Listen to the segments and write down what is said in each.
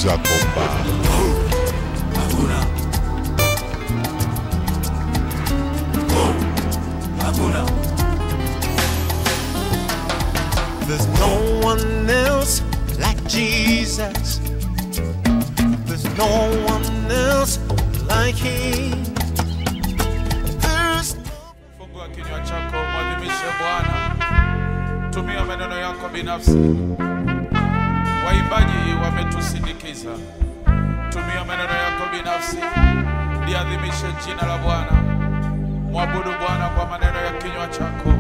Yakuza Komba. Hakuna. Hakuna. There's no one else like Jesus. There's no one else like him. There's Fungua kinywa chako, mwadhimishe Bwana. Tumia maneno yako binafsi. Waimbaji wametusindikiza. Tumia maneno yako binafsi. Liadhimishe jina la Bwana. Mwabudu Bwana kwa maneno ya kinywa chako.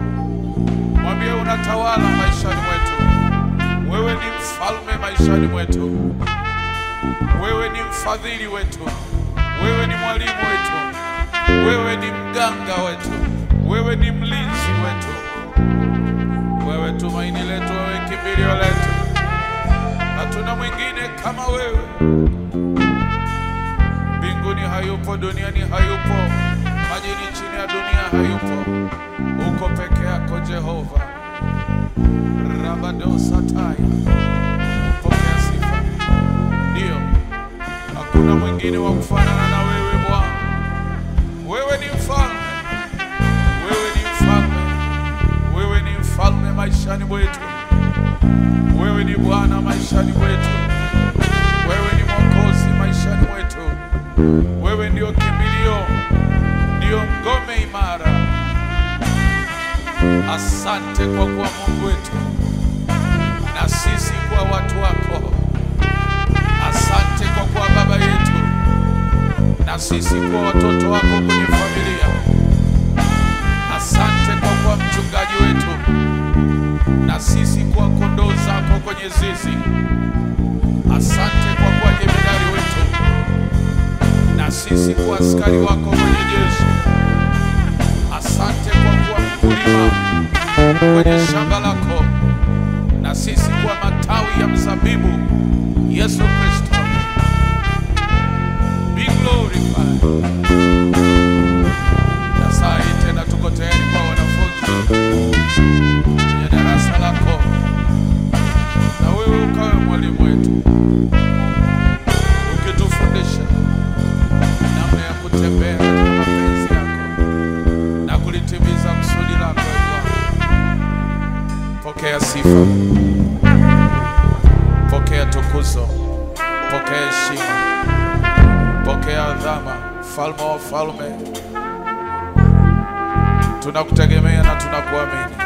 Mwambie unatawala maishani mwetu. Wewe ni mfalme maishani mwetu. Wewe ni mfadhili wetu. Wewe ni mwalimu wetu. Wewe ni mganga wetu. Wewe ni mlinzi wetu. Wewe tumaini letu, wewe kimbilio letu. Hatuna mwingine kama wewe. Mbinguni hayupo, duniani hayupo, majini chini ya dunia hayupo. Uko peke yako Jehova. Rabadosataya. Pokea sifa. Ndio. Hakuna mwingine wa kufanana na wewe Bwana. Wewe ni mfalme. Wewe ni mfalme. Wewe ni mfalme maishani mwetu. Wewe ni Bwana maishani mwetu. Wewe ni Mwokozi maishani mwetu. Wewe ndio kimbilio, ndio ngome imara. Asante kwa kuwa Mungu wetu na sisi kwa watu wako. Asante kwa kuwa baba yetu na sisi kwa watoto wako kwenye familia. Asante kwa kuwa mchungaji wetu na sisi kwa kondoo zako kwenye zizi. Asante kwa kuwa jemedari wetu na sisi kwa askari wako kwenye jeshi. Asante kwa kuwa mkulima kwenye shamba lako na sisi kwa matawi ya mzabibu. Yesu Kristo, be glorified. Na saa hii tena tuko tayari kwa wanafunzi ya darasa lako, na wewe ukawe mwalimu wetu, ukitufundisha namna ya kutembea katika mapenzi yako na kulitimiza kusudi lako. Pokea sifa, pokea tukuzo, pokea heshima, pokea adhama, mfalme wa falme. Tunakutegemea na tunakuamini.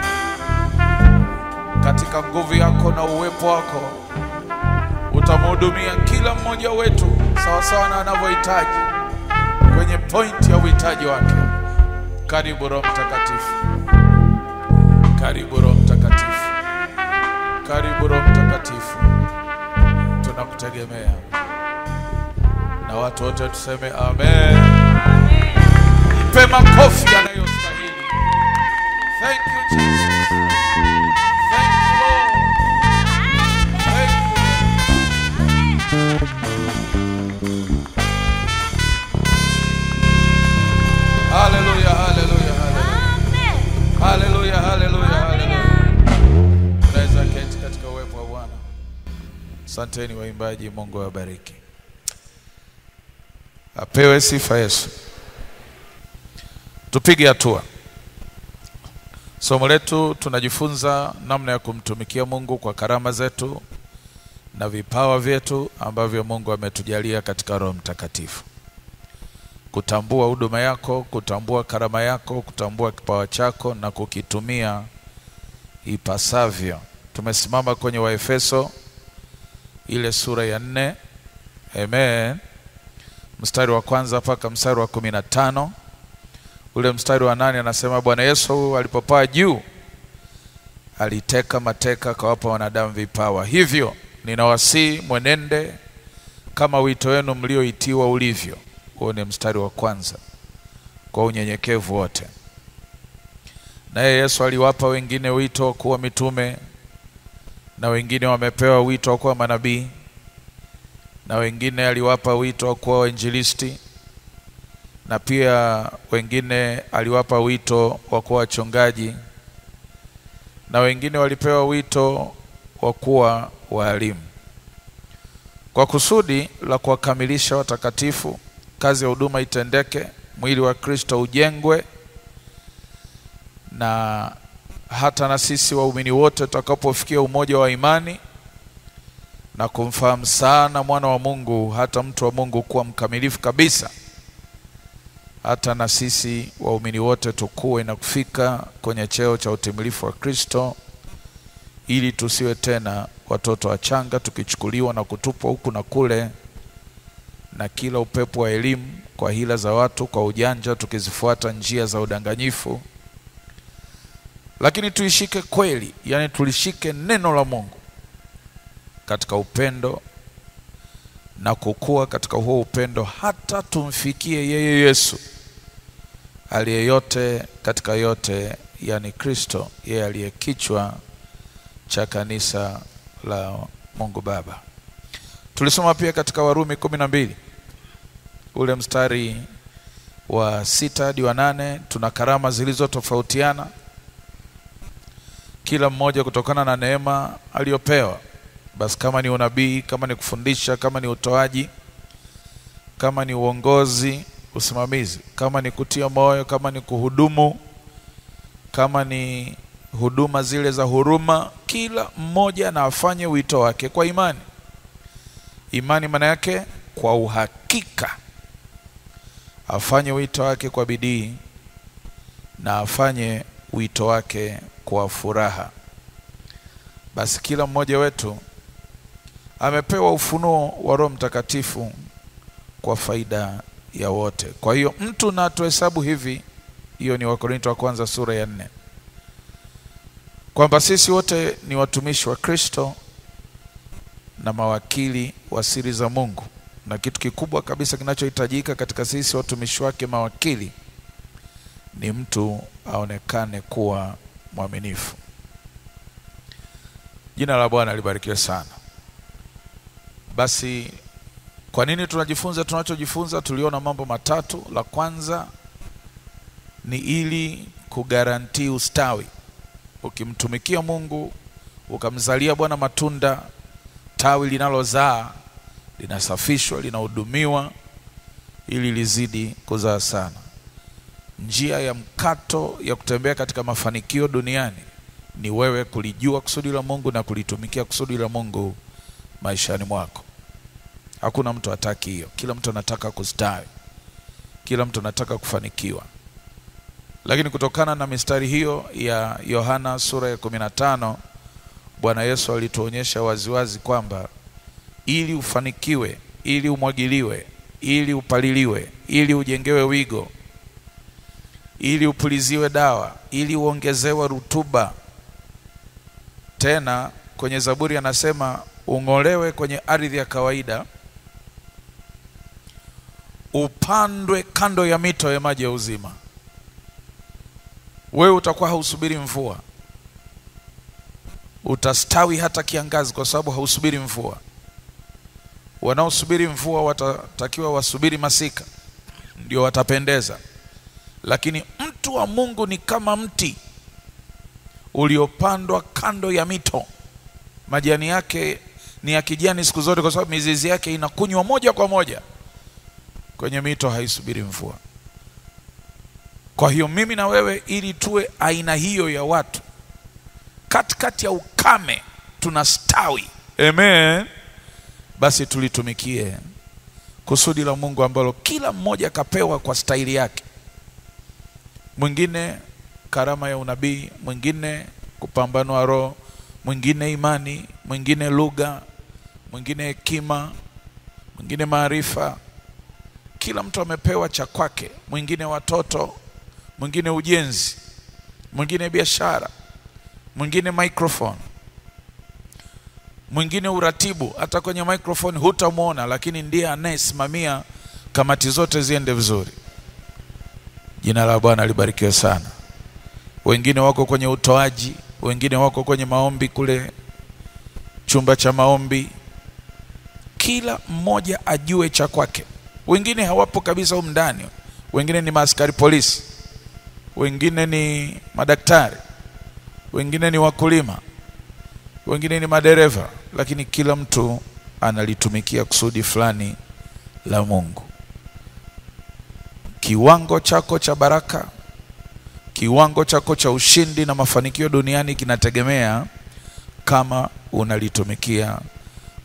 Katika nguvu yako na uwepo wako utamhudumia kila mmoja wetu sawa sawa na anavyohitaji kwenye point ya uhitaji wake. Karibu Roho Mtakatifu. Karibu Roho Mtakatifu. Karibu Roho Mtakatifu. Tunakutegemea. Na watu wote tuseme amen. Nipe makofi yanayostahili. Thank you Jesus. Thank you Lord. Thank you. Hallelujah, hallelujah, hallelujah. Hallelujah, hallelujah, hallelujah. Tunaweza keti katika uwepo wa Bwana. Asanteni waimbaji, Mungu awabariki. Apewe sifa Yesu. Tupige hatua. Somo letu tunajifunza namna ya kumtumikia Mungu kwa karama zetu na vipawa vyetu ambavyo Mungu ametujalia katika Roho Mtakatifu. Kutambua huduma yako, kutambua karama yako, kutambua kipawa chako na kukitumia ipasavyo. Tumesimama kwenye Waefeso ile sura ya 4. Amen. Mstari wa kwanza mpaka mstari wa 15. Ule mstari wa 8 anasema Bwana Yesu alipopaa juu aliteka mateka kawapa wanadamu vipawa. Hivyo ninawasihi mwenende kama wito wenu mlioitiwa ulivyo. Huo ni mstari wa kwanza. Kwa unyenyekevu wote. Naye Yesu aliwapa wengine wito kuwa mitume, na wengine wamepewa wito wa kuwa manabii, na wengine aliwapa wito wa kuwa wainjilisti, na pia wengine aliwapa wito wa kuwa wachungaji, na wengine walipewa wito wa kuwa walimu. kwa kusudi la kuwakamilisha watakatifu, kazi ya huduma itendeke, mwili wa Kristo ujengwe, na hata na sisi waumini wote tutakapofikia umoja wa imani na kumfahamu sana mwana wa Mungu, hata mtu wa Mungu kuwa mkamilifu kabisa, hata na sisi waumini wote tukue na kufika kwenye cheo cha utimilifu wa Kristo, ili tusiwe tena watoto wachanga tukichukuliwa na kutupwa huku na kule na kila upepo wa elimu, kwa hila za watu, kwa ujanja, tukizifuata njia za udanganyifu. Lakini tuishike kweli, yani tulishike neno la Mungu katika upendo na kukua katika huo upendo, hata tumfikie yeye Yesu aliye yote katika yote, yani Kristo, yeye aliye kichwa cha kanisa la Mungu Baba. Tulisoma pia katika Warumi 12 ule mstari wa 6 hadi wa 8, tuna karama zilizotofautiana, kila mmoja kutokana na neema aliyopewa. Basi kama ni unabii, kama ni kufundisha, kama ni utoaji, kama ni uongozi, usimamizi, kama ni kutia moyo, kama ni kuhudumu, kama ni huduma zile za huruma, kila mmoja na afanye wito wake kwa imani. Imani maana yake kwa uhakika. Afanye wito wake kwa bidii na afanye wito wake kwa furaha. Basi kila mmoja wetu amepewa ufunuo wa Roho Mtakatifu kwa faida ya wote. Kwa hiyo mtu na tuhesabu hivi, hiyo ni Wakorintho wa kwanza sura ya 4, kwamba sisi wote ni watumishi wa Kristo na mawakili wa siri za Mungu. Na kitu kikubwa kabisa kinachohitajika katika sisi watumishi wake, mawakili, ni mtu aonekane kuwa mwaminifu. Jina la Bwana libarikiwe sana. Basi kwa nini tunajifunza tunachojifunza? Tuliona mambo matatu. La kwanza ni ili kugaranti ustawi. Ukimtumikia Mungu, ukamzalia Bwana matunda, tawi linalozaa linasafishwa, linahudumiwa ili lizidi kuzaa sana. Njia ya mkato ya kutembea katika mafanikio duniani ni wewe kulijua kusudi la Mungu na kulitumikia kusudi la Mungu maishani mwako. Hakuna mtu hataki hiyo. Kila mtu anataka kustawi, kila mtu anataka kufanikiwa. Lakini kutokana na mistari hiyo ya Yohana sura ya 15, Bwana Yesu alituonyesha waziwazi kwamba ili ufanikiwe, ili umwagiliwe, ili upaliliwe, ili ujengewe wigo, ili upuliziwe dawa, ili uongezewe rutuba, tena kwenye Zaburi anasema ung'olewe kwenye ardhi ya kawaida, upandwe kando ya mito ya maji ya uzima. Wewe utakuwa hausubiri mvua, utastawi hata kiangazi kwa sababu hausubiri mvua. Wanaosubiri mvua watatakiwa wasubiri masika, ndio watapendeza. Lakini mtu wa Mungu ni kama mti uliopandwa kando ya mito. Majani yake ni ya kijani siku zote kwa sababu mizizi yake inakunywa moja kwa moja kwenye mito, haisubiri mvua. Kwa hiyo mimi na wewe, ili tuwe aina hiyo ya watu, katikati ya ukame tunastawi, amen, basi tulitumikie kusudi la Mungu ambalo kila mmoja kapewa kwa staili yake. Mwingine karama ya unabii, mwingine kupambanua roho, mwingine imani, mwingine lugha, mwingine hekima, mwingine maarifa. Kila mtu amepewa cha kwake. Mwingine watoto, mwingine ujenzi, mwingine biashara, mwingine microphone, mwingine uratibu. Hata kwenye microphone hutamuona, lakini ndiye anayesimamia kamati zote ziende vizuri. Jina la Bwana libarikiwe sana. Wengine wako kwenye utoaji, wengine wako kwenye maombi kule chumba cha maombi. Kila mmoja ajue cha kwake. Wengine hawapo kabisa huko ndani. Wengine ni maaskari polisi, wengine ni madaktari, wengine ni wakulima, wengine ni madereva. Lakini kila mtu analitumikia kusudi fulani la Mungu. Kiwango chako cha baraka, kiwango chako cha ushindi na mafanikio duniani kinategemea kama unalitumikia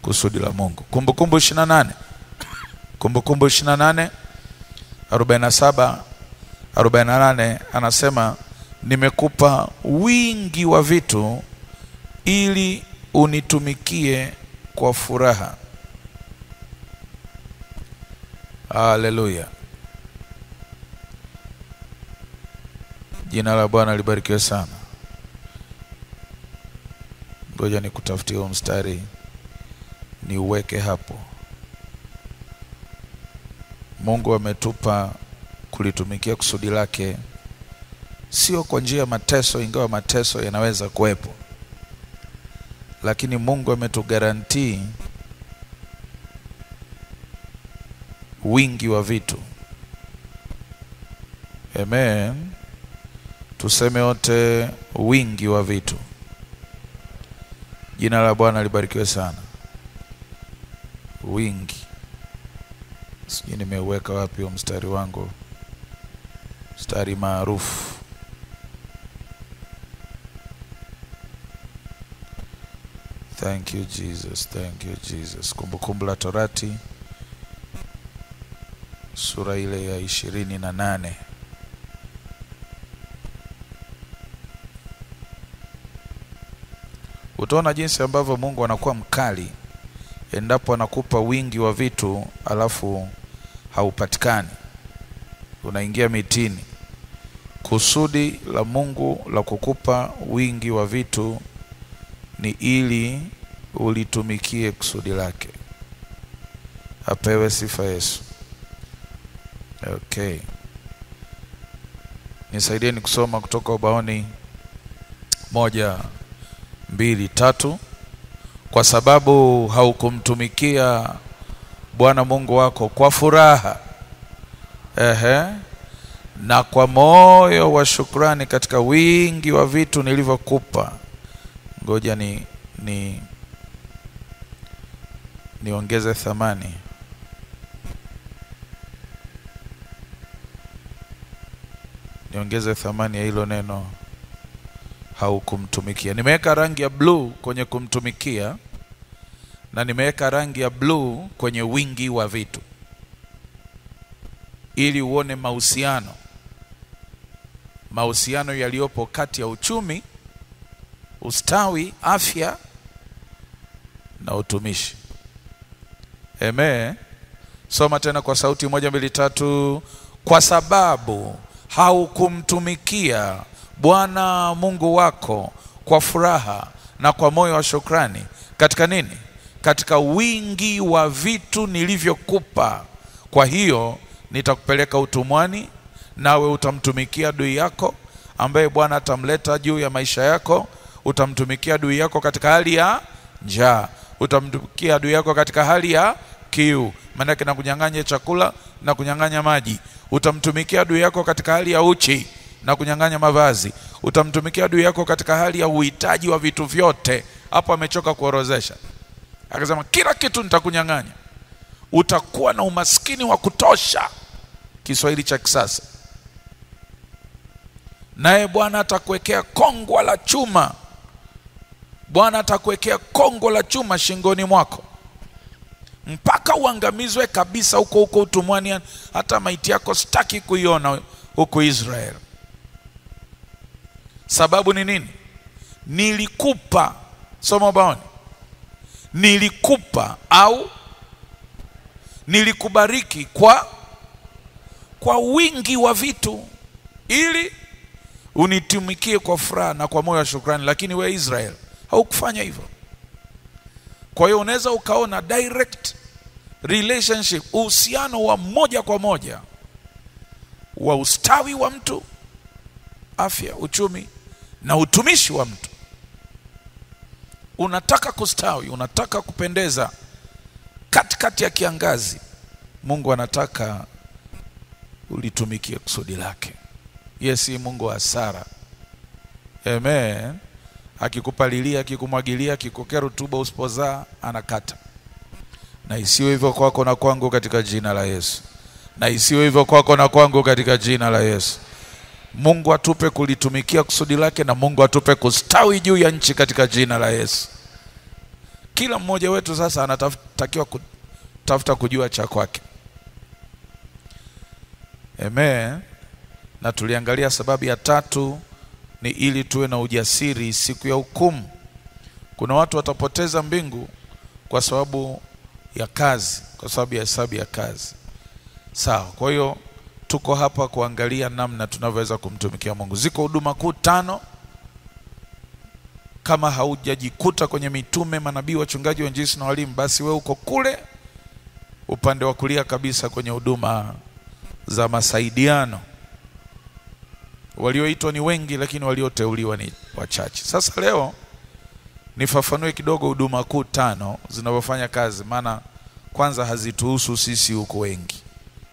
kusudi la Mungu. Kumbukumbu 28 47 48 anasema, nimekupa wingi wa vitu ili unitumikie kwa furaha. Haleluya. Jina la Bwana libarikiwe sana. Ngoja nikutafutie mstari niuweke hapo. Mungu ametupa kulitumikia kusudi lake, sio kwa njia ya mateso, ingawa mateso yanaweza kuwepo, lakini Mungu ametugarantii wingi wa vitu. Amen. Tuseme wote, wingi wa vitu. Jina la Bwana libarikiwe sana. Wingi. Sijui nimeweka wapi wa mstari wangu, mstari maarufu. Thank you Jesus, thank you Jesus. Kumbukumbu la Torati sura ile ya 28. Utaona jinsi ambavyo Mungu anakuwa mkali endapo anakupa wingi wa vitu alafu haupatikani, unaingia mitini. Kusudi la Mungu la kukupa wingi wa vitu ni ili ulitumikie kusudi lake. Apewe sifa Yesu. Okay. Nisaidieni kusoma kutoka ubaoni 1, 2, 3. Kwa sababu haukumtumikia Bwana Mungu wako kwa furaha na kwa moyo wa shukrani katika wingi wa vitu nilivyokupa. Ngoja niongeze thamani. Niongeze thamani ya hilo neno haukumtumikia. Nimeweka rangi ya blue kwenye kumtumikia na nimeweka rangi ya blue kwenye wingi wa vitu, ili uone mahusiano yaliyopo kati ya uchumi, ustawi, afya na utumishi. Amen. Soma tena kwa sauti 1, 2, 3. Kwa sababu haukumtumikia Bwana Mungu wako kwa furaha na kwa moyo wa shukrani katika nini? Katika wingi wa vitu nilivyokupa. Kwa hiyo nitakupeleka utumwani, nawe utamtumikia adui yako ambaye Bwana atamleta juu ya maisha yako. Utamtumikia adui yako katika hali ya njaa, utamtumikia adui yako katika hali ya kiu, maana yake na kunyang'anya chakula na kunyang'anya maji. Utamtumikia adui yako katika hali ya uchi na kunyang'anya mavazi. Utamtumikia adui yako katika hali ya uhitaji wa vitu vyote. Hapo amechoka kuorozesha, akasema kila kitu nitakunyang'anya. Utakuwa na umaskini wa kutosha, Kiswahili cha kisasa. Naye Bwana atakuwekea kongwa la chuma. Bwana atakuwekea kongo la chuma shingoni mwako mpaka uangamizwe kabisa huko utumwani. Hata maiti yako sitaki kuiona huko Israel. Sababu ni nini? Nilikupa, soma baoni, nilikupa au nilikubariki kwa wingi wa vitu ili unitumikie kwa furaha na kwa moyo wa shukrani. Lakini we Israel haukufanya hivyo. Kwa hiyo unaweza ukaona direct relationship, uhusiano wa moja kwa moja wa ustawi wa mtu, afya, uchumi na utumishi wa mtu. Unataka kustawi, unataka kupendeza katikati ya kiangazi, Mungu anataka ulitumikie kusudi lake. Yesi Mungu wa hasara. Amen. Akikupalilia, akikumwagilia, akikokea rutuba usipozaa, anakata. Na isiwe hivyo kwako na kwangu katika jina la Yesu. Na isiwe hivyo kwako na kwangu katika jina la Yesu. Mungu atupe kulitumikia kusudi lake, na Mungu atupe kustawi juu ya nchi katika jina la Yesu. Kila mmoja wetu sasa anatakiwa kutafuta kujua cha kwake. Amen. Na tuliangalia sababu ya 3 ni ili tuwe na ujasiri siku ya hukumu. Kuna watu watapoteza mbingu kwa sababu ya kazi, kwa sababu ya hesabu ya kazi. Sawa, kwa hiyo tuko hapa kuangalia namna tunavyoweza kumtumikia Mungu. Ziko huduma kuu 5. Kama haujajikuta kwenye mitume, manabii, wachungaji, wainjilisti na walimu, basi we uko kule upande wa kulia kabisa kwenye huduma za masaidiano. Walioitwa ni wengi, lakini walioteuliwa ni wachache. Sasa leo nifafanue kidogo huduma kuu 5 zinavyofanya kazi, maana kwanza hazituhusu sisi huko wengi.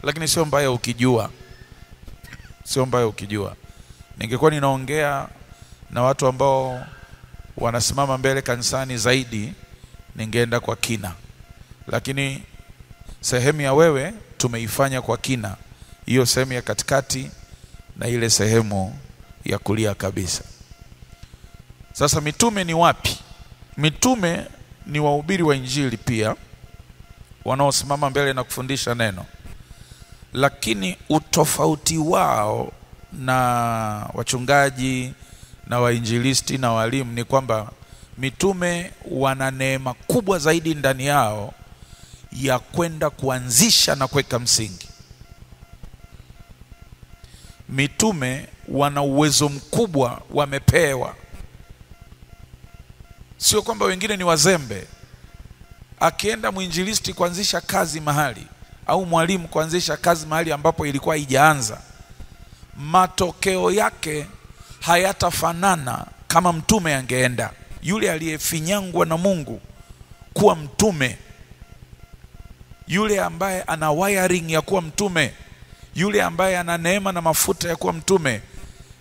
Lakini sio mbaya ukijua. Sio mbaya ukijua. Ningekuwa ninaongea na watu ambao wanasimama mbele kanisani zaidi, ningeenda kwa kina. Lakini sehemu ya wewe tumeifanya kwa kina. Hiyo sehemu ya katikati na ile sehemu ya kulia kabisa. Sasa mitume ni wapi? Mitume ni wahubiri wa injili pia, wanaosimama mbele na kufundisha neno. Lakini utofauti wao na wachungaji na wainjilisti na walimu ni kwamba mitume wana neema kubwa zaidi ndani yao ya kwenda kuanzisha na kuweka msingi. Mitume wana uwezo mkubwa wamepewa. Sio kwamba wengine ni wazembe. Akienda mwinjilisti kuanzisha kazi mahali, au mwalimu kuanzisha kazi mahali ambapo ilikuwa haijaanza, matokeo yake hayatafanana kama mtume angeenda. Yule aliyefinyangwa na Mungu kuwa mtume, yule ambaye ana wiring ya kuwa mtume, yule ambaye ana neema na mafuta ya kuwa mtume,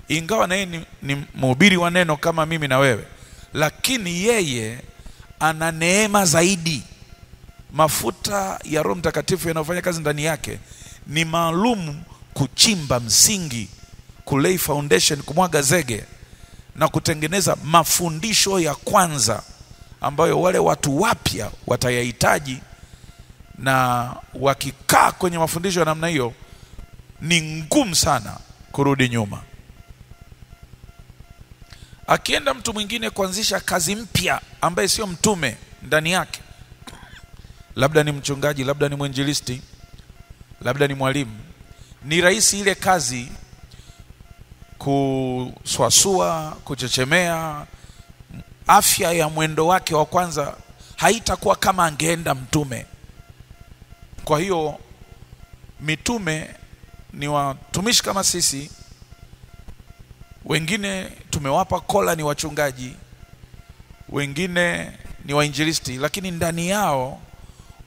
ingawa na yeye ni mhubiri wa neno kama mimi na wewe, lakini yeye ana neema zaidi. Mafuta ya Roho Mtakatifu yanayofanya kazi ndani yake ni maalum kuchimba msingi, kulay foundation, kumwaga zege na kutengeneza mafundisho ya kwanza ambayo wale watu wapya watayahitaji, na wakikaa kwenye mafundisho ya namna hiyo ni ngumu sana kurudi nyuma. Akienda mtu mwingine kuanzisha kazi mpya ambaye sio mtume ndani yake, labda ni mchungaji, labda ni mwinjilisti, labda ni mwalimu, ni rahisi ile kazi kuswasua, kuchechemea. Afya ya mwendo wake wa kwanza haitakuwa kama angeenda mtume. Kwa hiyo mitume ni watumishi kama sisi. Wengine tumewapa kola ni wachungaji, wengine ni wainjilisti, lakini ndani yao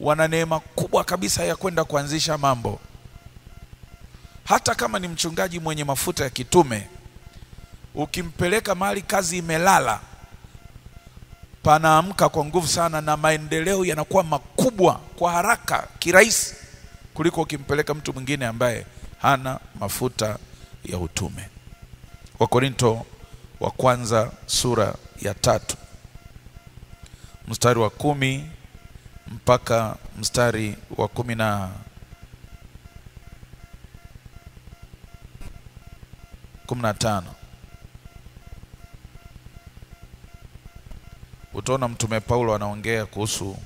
wana neema kubwa kabisa ya kwenda kuanzisha mambo. Hata kama ni mchungaji mwenye mafuta ya kitume, ukimpeleka mahali kazi imelala, panaamka kwa nguvu sana na maendeleo yanakuwa makubwa kwa haraka, kirahisi, kuliko ukimpeleka mtu mwingine ambaye hana mafuta ya utume. Wakorinto wa kwanza sura ya 3 mstari wa 10 mpaka mstari wa 15. Utaona mtume Paulo anaongea kuhusu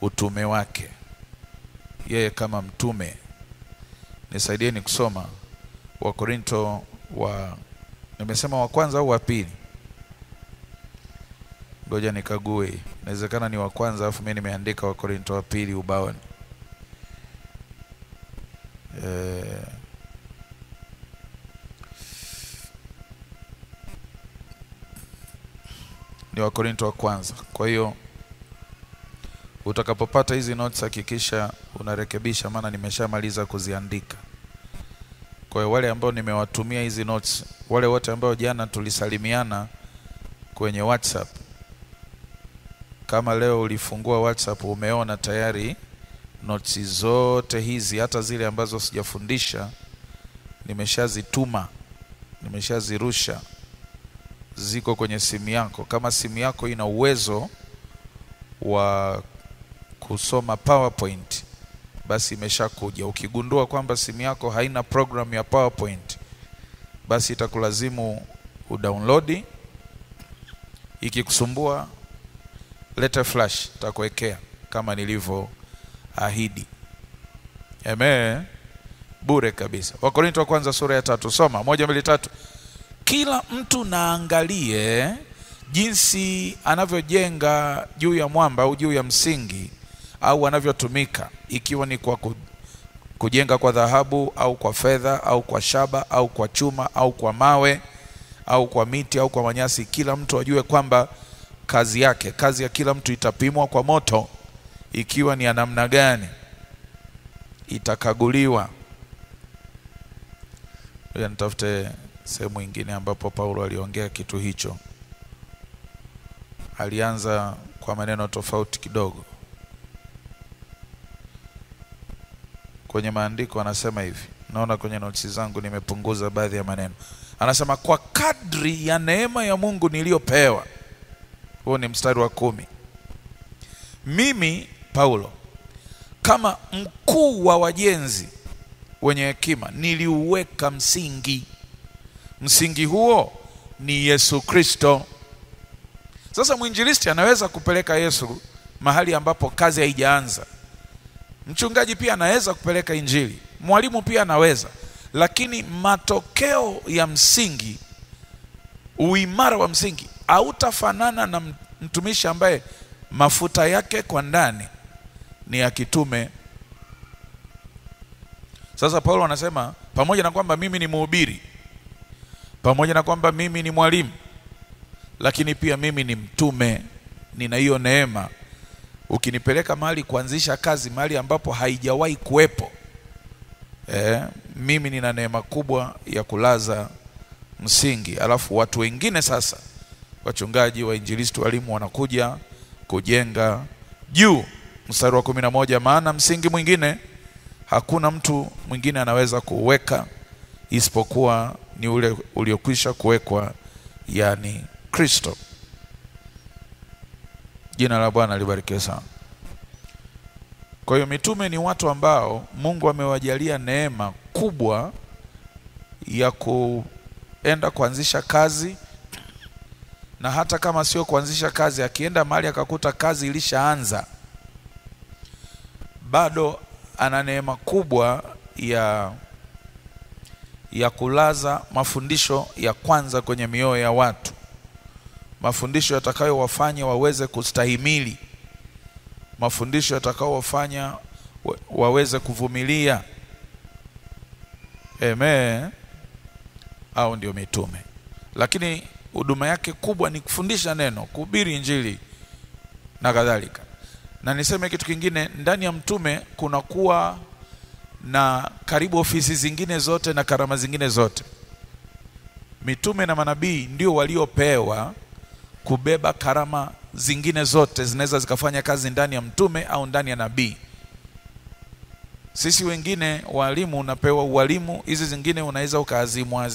utume wake, yeye kama mtume. Nisaidieni kusoma Wakorinto nimesema wa kwanza au wa pili? Ngoja nikague. Inawezekana ni wa kwanza alafu mimi nimeandika Wakorinto wa pili ubaoni. Ni Wakorinto wa kwanza. Kwa hiyo utakapopata hizi notes hakikisha unarekebisha, maana nimeshamaliza kuziandika. Kwa hiyo wale ambao nimewatumia hizi notes, wale wote ambao jana tulisalimiana kwenye WhatsApp, Kama leo ulifungua WhatsApp umeona tayari notes zote hizi, hata zile ambazo sijafundisha nimeshazituma, nimeshazirusha, ziko kwenye simu yako. Kama simu yako ina uwezo wa kusoma PowerPoint, basi imeshakuja. Ukigundua kwamba simu yako haina program ya PowerPoint, basi itakulazimu udownload. Ikikusumbua leta flash, takuwekea kama nilivyo ahidi. Amen. Bure kabisa. Wakorintho wa kwanza sura ya 3, soma 1, 2, 3. Kila mtu naangalie jinsi anavyojenga juu ya mwamba au juu ya msingi, au anavyotumika, ikiwa ni kwa kujenga kwa dhahabu au kwa fedha au kwa shaba au kwa chuma au kwa mawe au kwa miti au kwa manyasi. Kila mtu ajue kwamba kazi yake, kazi ya kila mtu itapimwa kwa moto, ikiwa ni ya namna gani itakaguliwa. Ngoja nitafute sehemu nyingine ambapo Paulo aliongea kitu hicho. Alianza kwa maneno tofauti kidogo. Kwenye maandiko anasema hivi. Naona kwenye notes zangu nimepunguza baadhi ya maneno. Anasema kwa kadri ya neema ya Mungu niliyopewa. Huo ni mstari wa 10. Mimi Paulo, kama mkuu wa wajenzi wenye hekima, niliuweka msingi. Msingi huo ni Yesu Kristo. Sasa mwinjilisti anaweza kupeleka Yesu mahali ambapo kazi haijaanza. Mchungaji pia anaweza kupeleka injili. Mwalimu pia anaweza. Lakini matokeo ya msingi, uimara wa msingi, hautafanana na mtumishi ambaye mafuta yake kwa ndani ni ya kitume. Sasa Paulo anasema pamoja na kwamba mimi ni mhubiri, pamoja na kwamba mimi ni mwalimu, lakini pia mimi ni mtume. Nina hiyo neema. Ukinipeleka mahali kuanzisha kazi mahali ambapo haijawahi kuwepo, mimi nina neema kubwa ya kulaza msingi. Alafu watu wengine sasa, wachungaji, wainjilisti, walimu, wanakuja kujenga juu. Mstari wa 11, maana msingi mwingine hakuna mtu mwingine anaweza kuweka isipokuwa ni ule uliokwisha kuwekwa, yani Kristo. Jina la Bwana libarikiwe sana. Kwa hiyo mitume ni watu ambao Mungu amewajalia neema kubwa ya kuenda kuanzisha kazi, na hata kama sio kuanzisha kazi, akienda mahali akakuta kazi ilishaanza, bado ana neema kubwa ya kulaza mafundisho ya kwanza kwenye mioyo ya watu. Mafundisho yatakayo wafanya waweze kustahimili. Mafundisho yatakayo wafanya waweze kuvumilia. Amen. Au ndio mitume. Lakini huduma yake kubwa ni kufundisha neno, kuhubiri injili na kadhalika. Na niseme kitu kingine, ndani ya mtume kuna kuwa na karibu ofisi zingine zote na karama zingine zote. Mitume na manabii ndio waliopewa kubeba karama zingine zote, zinaweza zikafanya kazi ndani ya mtume au ndani ya nabii. Sisi wengine walimu unapewa ualimu, hizi zingine unaweza ukaazimwa.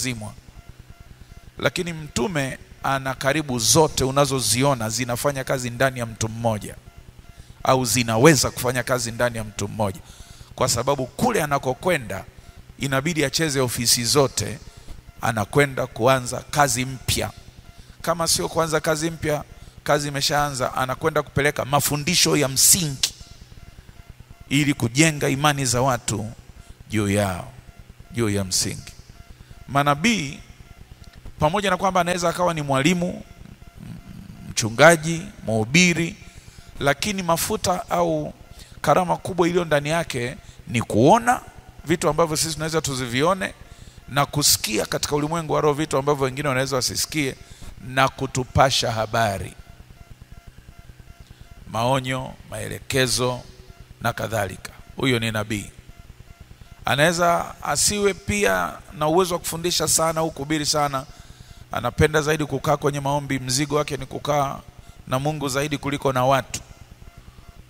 Lakini mtume ana karibu zote unazoziona zinafanya kazi ndani ya mtu mmoja, au zinaweza kufanya kazi ndani ya mtu mmoja, kwa sababu kule anakokwenda inabidi acheze ofisi zote. Anakwenda kuanza kazi mpya. Kama sio kuanza kazi mpya, kazi imeshaanza, anakwenda kupeleka mafundisho ya msingi ili kujenga imani za watu juu ya msingi. Manabii pamoja na kwamba anaweza akawa ni mwalimu, mchungaji, mhubiri, lakini mafuta au karama kubwa iliyo ndani yake ni kuona vitu ambavyo sisi tunaweza tuzivione, na kusikia katika ulimwengu wa roho vitu ambavyo wengine wanaweza wasisikie, na kutupasha habari, maonyo, maelekezo na kadhalika. Huyo ni nabii. Anaweza asiwe pia na uwezo wa kufundisha sana au kuhubiri sana. Anapenda zaidi kukaa kwenye maombi, mzigo wake ni kukaa na Mungu zaidi kuliko na watu.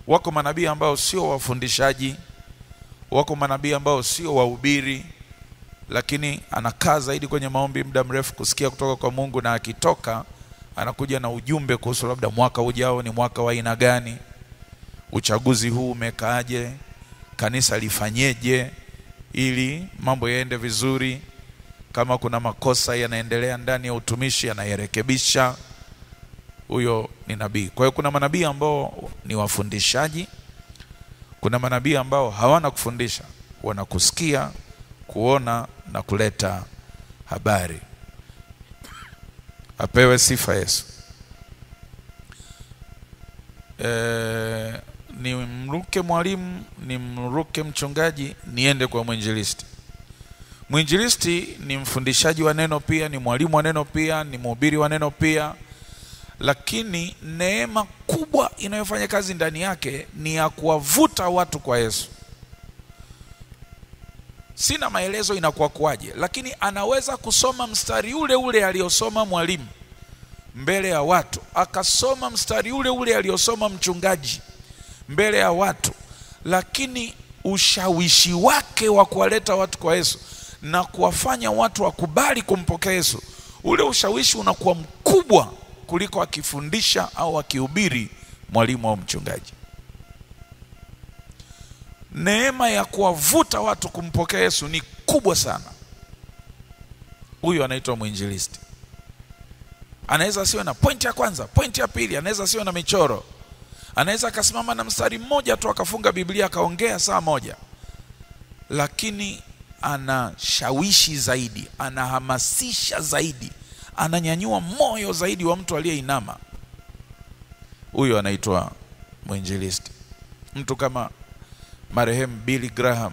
Wako manabii ambao sio wafundishaji, wako manabii ambao sio wahubiri, lakini anakaa zaidi kwenye maombi muda mrefu kusikia kutoka kwa Mungu, na akitoka anakuja na ujumbe kuhusu labda mwaka ujao ni mwaka wa aina gani, uchaguzi huu umekaaje, kanisa lifanyeje ili mambo yaende vizuri, kama kuna makosa yanaendelea ndani ya utumishi anayarekebisha. Huyo ni nabii. Kwa hiyo kuna manabii ambao ni wafundishaji, kuna manabii ambao hawana kufundisha, wanakusikia, kuona na kuleta habari. Apewe sifa Yesu. Ni mruke mwalimu, ni mruke mchungaji, niende kwa mwinjilisti. Mwinjilisti ni mfundishaji wa neno pia, ni mwalimu wa neno pia, ni mhubiri wa neno pia, lakini neema kubwa inayofanya kazi ndani yake ni ya kuwavuta watu kwa Yesu. Sina maelezo inakuwa kwaje, lakini anaweza kusoma mstari ule ule aliosoma mwalimu mbele ya watu, akasoma mstari ule ule aliosoma mchungaji mbele ya watu, lakini ushawishi wake wa kuwaleta watu kwa Yesu na kuwafanya watu wakubali kumpokea Yesu, ule ushawishi unakuwa mkubwa kuliko akifundisha au akihubiri mwalimu au mchungaji. Neema ya kuwavuta watu kumpokea Yesu ni kubwa sana. Huyo anaitwa mwinjilisti. Anaweza siwe na pointi ya kwanza, pointi ya pili, anaweza siwe na michoro. Anaweza akasimama na mstari mmoja tu akafunga Biblia akaongea saa moja, lakini anashawishi zaidi, anahamasisha zaidi, ananyanyua moyo zaidi wa mtu aliyeinama. Huyo anaitwa mwinjilisti. Mtu kama marehemu Billy Graham,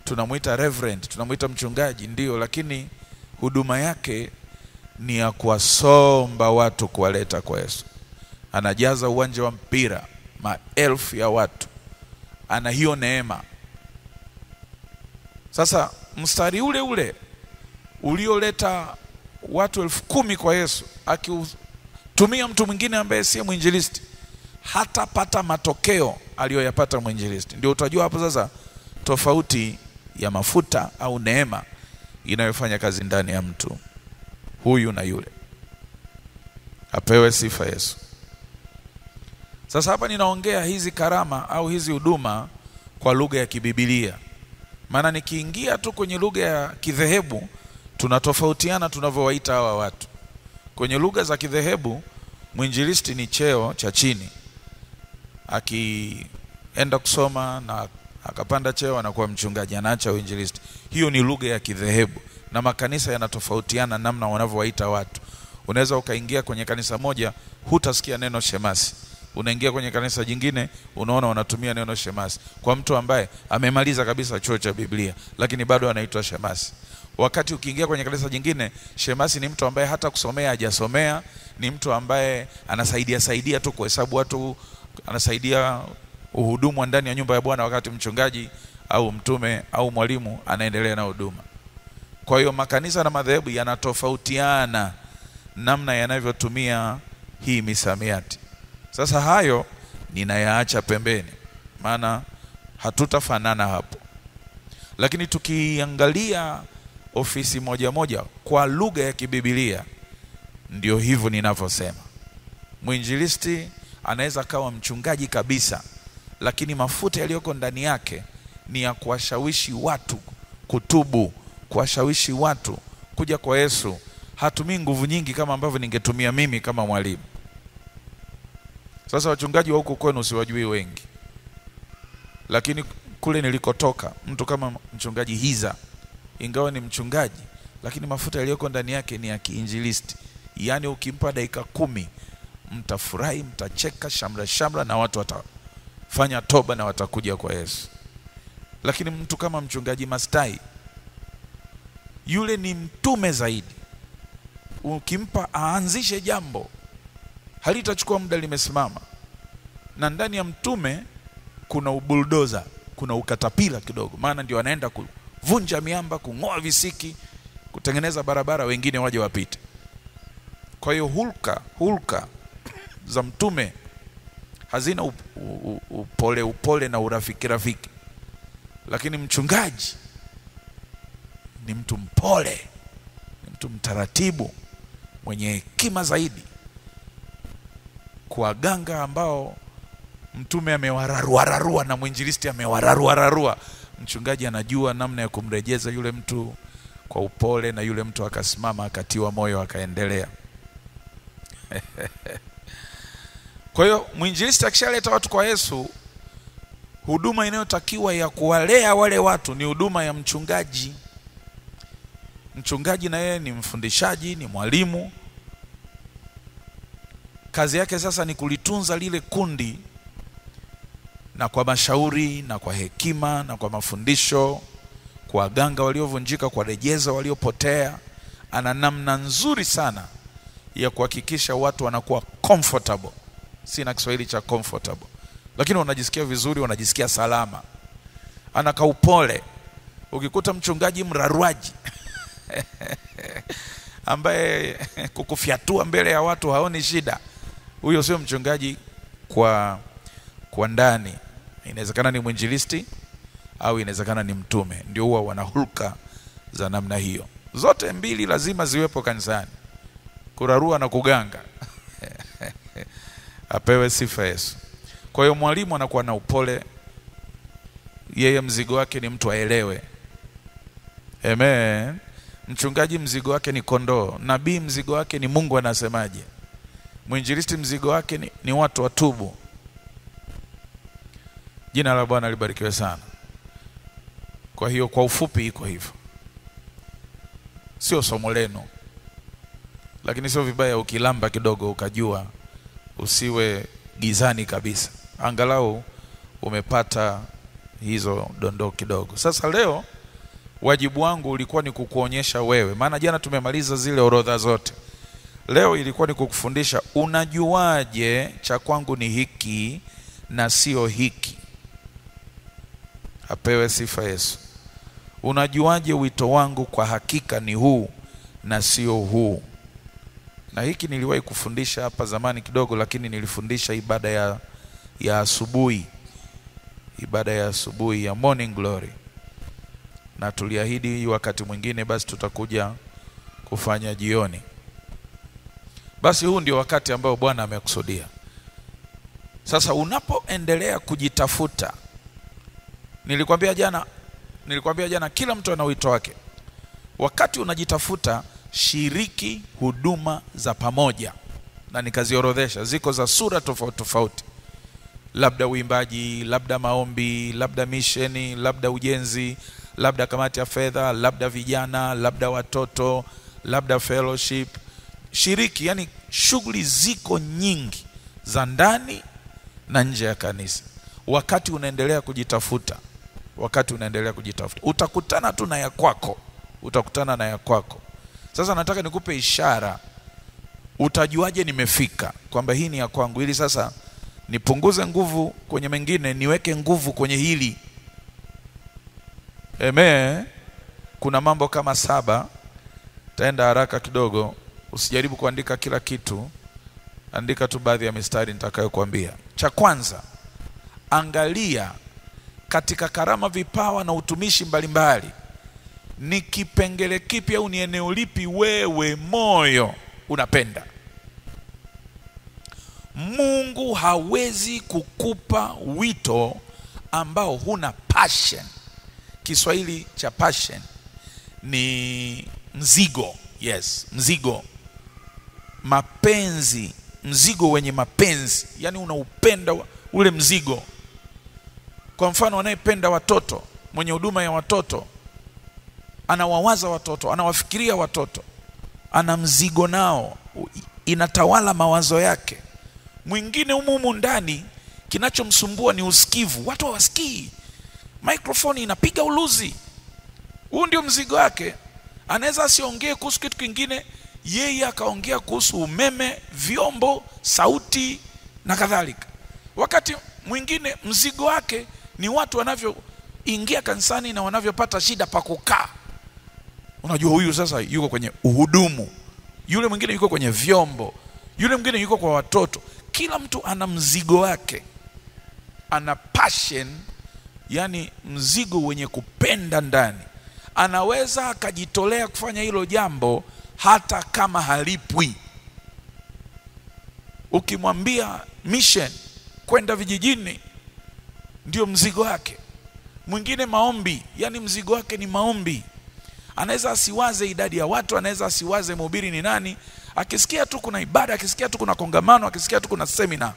tunamuita reverend, tunamuita mchungaji ndio, lakini huduma yake ni ya kuwasomba watu kuwaleta kwa Yesu. Anajaza uwanja wa mpira maelfu ya watu, ana hiyo neema. Sasa mstari ule ule ulioleta watu 10,000 kwa Yesu, akitumia mtu mwingine ambaye si mwinjilisti, hatapata matokeo aliyoyapata mwinjilisti. Ndio utajua hapo sasa tofauti ya mafuta au neema inayofanya kazi ndani ya mtu huyu na yule. Apewe sifa Yesu. Sasa hapa ninaongea hizi karama au hizi huduma kwa lugha ya kibibilia. Maana nikiingia tu kwenye lugha ya kidhehebu tunatofautiana tunavyowaita hawa watu. Kwenye lugha za kidhehebu mwinjilisti ni cheo cha chini. Akienda kusoma na akapanda cheo anakuwa mchungaji, anaacha uinjilisti. Hiyo ni lugha ya kidhehebu na makanisa yanatofautiana namna wanavyowaita watu. Unaweza ukaingia kwenye kanisa moja hutasikia neno shemasi, unaingia kwenye kanisa jingine unaona wanatumia neno shemasi kwa mtu ambaye amemaliza kabisa chuo cha Biblia lakini bado anaitwa shemasi. Wakati ukiingia kwenye kanisa jingine, shemasi ni mtu ambaye hata kusomea hajasomea, ni mtu ambaye anasaidia tu kuhesabu watu, anasaidia uhudumu ndani ya nyumba ya Bwana, wakati mchungaji au mtume au mwalimu anaendelea na huduma. Kwa hiyo makanisa na madhehebu yanatofautiana namna yanavyotumia hii misamiati. Sasa hayo ninayaacha pembeni, maana hatutafanana hapo. Lakini tukiangalia ofisi moja moja kwa lugha ya kibibilia, ndio hivyo ninavyosema. Mwinjilisti anaweza kawa mchungaji kabisa, lakini mafuta yaliyoko ndani yake ni ya kuwashawishi watu kutubu, kuwashawishi watu kuja kwa Yesu. Hatumii nguvu nyingi kama ambavyo ningetumia mimi kama mwalimu. Sasa wachungaji wa huko kwenu siwajui wengi, lakini kule nilikotoka mtu kama mchungaji Hiza, ingawa ni mchungaji, lakini mafuta yaliyoko ndani yake ni ya kiinjilisti. Yaani ukimpa dakika 10 mtafurahi, mtacheka shamra na watu watafanya toba na watakuja kwa Yesu. Lakini mtu kama mchungaji Mastai, yule ni mtume zaidi. Ukimpa aanzishe jambo halitachukua muda, limesimama. Na ndani ya mtume kuna ubuldoza, kuna ukatapila kidogo, maana ndio anaenda kuvunja miamba, kung'oa visiki, kutengeneza barabara wengine waje wapite. Kwa hiyo hulka za mtume hazina upole na urafiki, lakini mchungaji ni mtu mpole, ni mtu mtaratibu, mwenye hekima zaidi. Kwa waganga ambao mtume amewararua na mwinjilisti amewararua, mchungaji anajua namna ya kumrejeza yule mtu kwa upole, na yule mtu akasimama, akatiwa moyo, akaendelea. Kwa hiyo mwinjilisti akishaleta watu kwa Yesu, huduma inayotakiwa ya kuwalea wale watu ni huduma ya mchungaji. Mchungaji na yeye ni mfundishaji, ni mwalimu. Kazi yake sasa ni kulitunza lile kundi, na kwa mashauri na kwa hekima na kwa mafundisho, kwa waganga waliovunjika, kwa rejeza waliopotea. Ana namna nzuri sana ya kuhakikisha watu wanakuwa comfortable. Sina Kiswahili cha comfortable, lakini wanajisikia vizuri, wanajisikia salama. Anaka upole. Ukikuta mchungaji mraruaji ambaye kukufyatua mbele ya watu haoni shida, huyo sio mchungaji kwa ndani. Inawezekana ni mwinjilisti au inawezekana ni mtume, ndio huwa wana hulka za namna hiyo. Zote mbili lazima ziwepo kanisani, kurarua na kuganga. Apewe sifa Yesu. Kwa hiyo mwalimu anakuwa na upole, yeye mzigo wake ni mtu aelewe. Amen. Mchungaji mzigo wake ni kondoo, nabii mzigo wake ni Mungu anasemaje, mwinjilisti mzigo wake ni watu watubu. Jina la Bwana libarikiwe sana. Kwa hiyo kwa ufupi iko hivyo. Sio somo lenu, lakini sio vibaya ukilamba kidogo ukajua, usiwe gizani kabisa. Angalau umepata hizo dondoo kidogo. Sasa leo wajibu wangu ulikuwa ni kukuonyesha wewe, maana jana tumemaliza zile orodha zote. Leo ilikuwa ni kukufundisha, unajuaje cha kwangu ni hiki na sio hiki. Apewe sifa Yesu. Unajuaje wito wangu kwa hakika ni huu na sio huu. Na hiki niliwahi kufundisha hapa zamani kidogo, lakini nilifundisha ibada ya asubuhi. Ibada ya asubuhi ya morning glory. Na tuliahidi wakati mwingine basi tutakuja kufanya jioni. Basi huu ndio wakati ambao Bwana amekusudia. Sasa unapoendelea kujitafuta, nilikwambia jana kila mtu ana wito wake. Wakati unajitafuta, shiriki huduma za pamoja, na nikaziorodhesha, ziko za sura tofauti. Labda uimbaji, labda maombi, labda misheni, labda ujenzi, labda kamati ya fedha, labda vijana, labda watoto, labda fellowship. Shiriki, yani shughuli ziko nyingi za ndani na nje ya kanisa. Wakati unaendelea kujitafuta, utakutana tu na ya kwako. Sasa nataka nikupe ishara. Utajuaje nimefika kwamba hii ni ya kwangu, ili sasa nipunguze nguvu kwenye mengine, niweke nguvu kwenye hili. Amen. Kuna mambo kama 7. Taenda haraka kidogo, usijaribu kuandika kila kitu, andika tu baadhi ya mistari nitakayokuambia. Cha kwanza, angalia katika karama, vipawa na utumishi mbalimbali, ni kipengele kipi au ni eneo lipi wewe moyo unapenda. Mungu hawezi kukupa wito ambao huna passion. Kiswahili cha passion ni mzigo. Yes, mzigo. Mapenzi, mzigo wenye mapenzi. Yani unaupenda ule mzigo. Kwa mfano, anayependa watoto, mwenye huduma ya watoto, anawawaza watoto, anawafikiria watoto, ana mzigo nao, inatawala mawazo yake. Mwingine humu ndani kinachomsumbua ni usikivu. Watu hawasikii. Microphone inapiga uluzi. Huu ndio mzigo wake. Anaweza asiongee kuhusu kitu kingine, yeye akaongea kuhusu umeme, vyombo, sauti na kadhalika. Wakati mwingine mzigo wake ni watu wanavyoingia kanisani na wanavyopata shida pa kukaa. Unajua huyu sasa yuko kwenye uhudumu. yule mwingine yuko kwenye vyombo, yule mwingine yuko kwa watoto. Kila mtu ana mzigo wake, ana passion, yani mzigo wenye kupenda ndani. Anaweza akajitolea kufanya hilo jambo hata kama halipwi. Ukimwambia mission, kwenda vijijini, ndio mzigo wake. Mwingine maombi, yani mzigo wake ni maombi. Anaweza asiwaze idadi ya watu, anaweza asiwaze mhubiri ni nani. Akisikia tu kuna ibada, akisikia tu kuna kongamano, akisikia tu kuna seminar,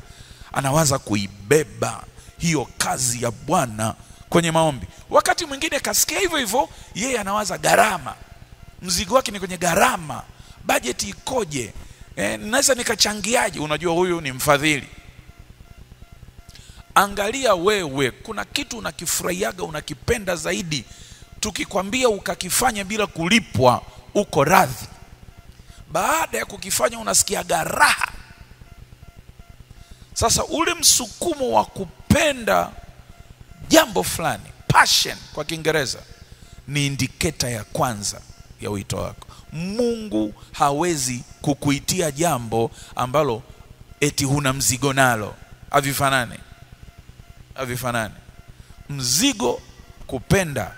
anawaza kuibeba hiyo kazi ya Bwana kwenye maombi. Wakati mwingine kasikia hivyo hivyo, yeye anawaza gharama. Mzigo wake ni kwenye gharama. Budget ikoje? Naweza nikachangiaje? Unajua huyu ni mfadhili. Angalia wewe, kuna kitu unakifurahiaga, unakipenda zaidi, tukikwambia ukakifanya bila kulipwa, uko radhi. Baada ya kukifanya unasikia raha. Sasa ule msukumo wa kupenda jambo fulani, passion kwa Kiingereza, ni indicator ya kwanza ya wito wako. Mungu hawezi kukuitia jambo ambalo eti huna mzigo nalo. Havifanani. Mzigo, kupenda,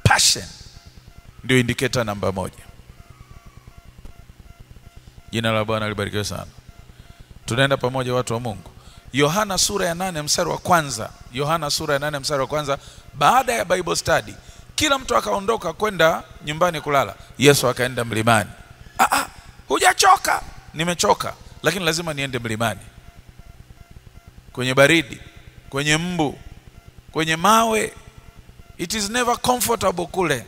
passion ndio indicator namba 1. Jina la Bwana libarikiwe sana. Tunaenda pamoja watu wa Mungu. Yohana sura ya 8 mstari wa kwanza. Yohana sura ya 8 mstari wa kwanza. Baada ya Bible study, kila mtu akaondoka kwenda nyumbani kulala. Yesu akaenda mlimani. Hujachoka? Nimechoka, lakini lazima niende mlimani. Kwenye baridi, kwenye mbu, kwenye mawe. It is never comfortable kule.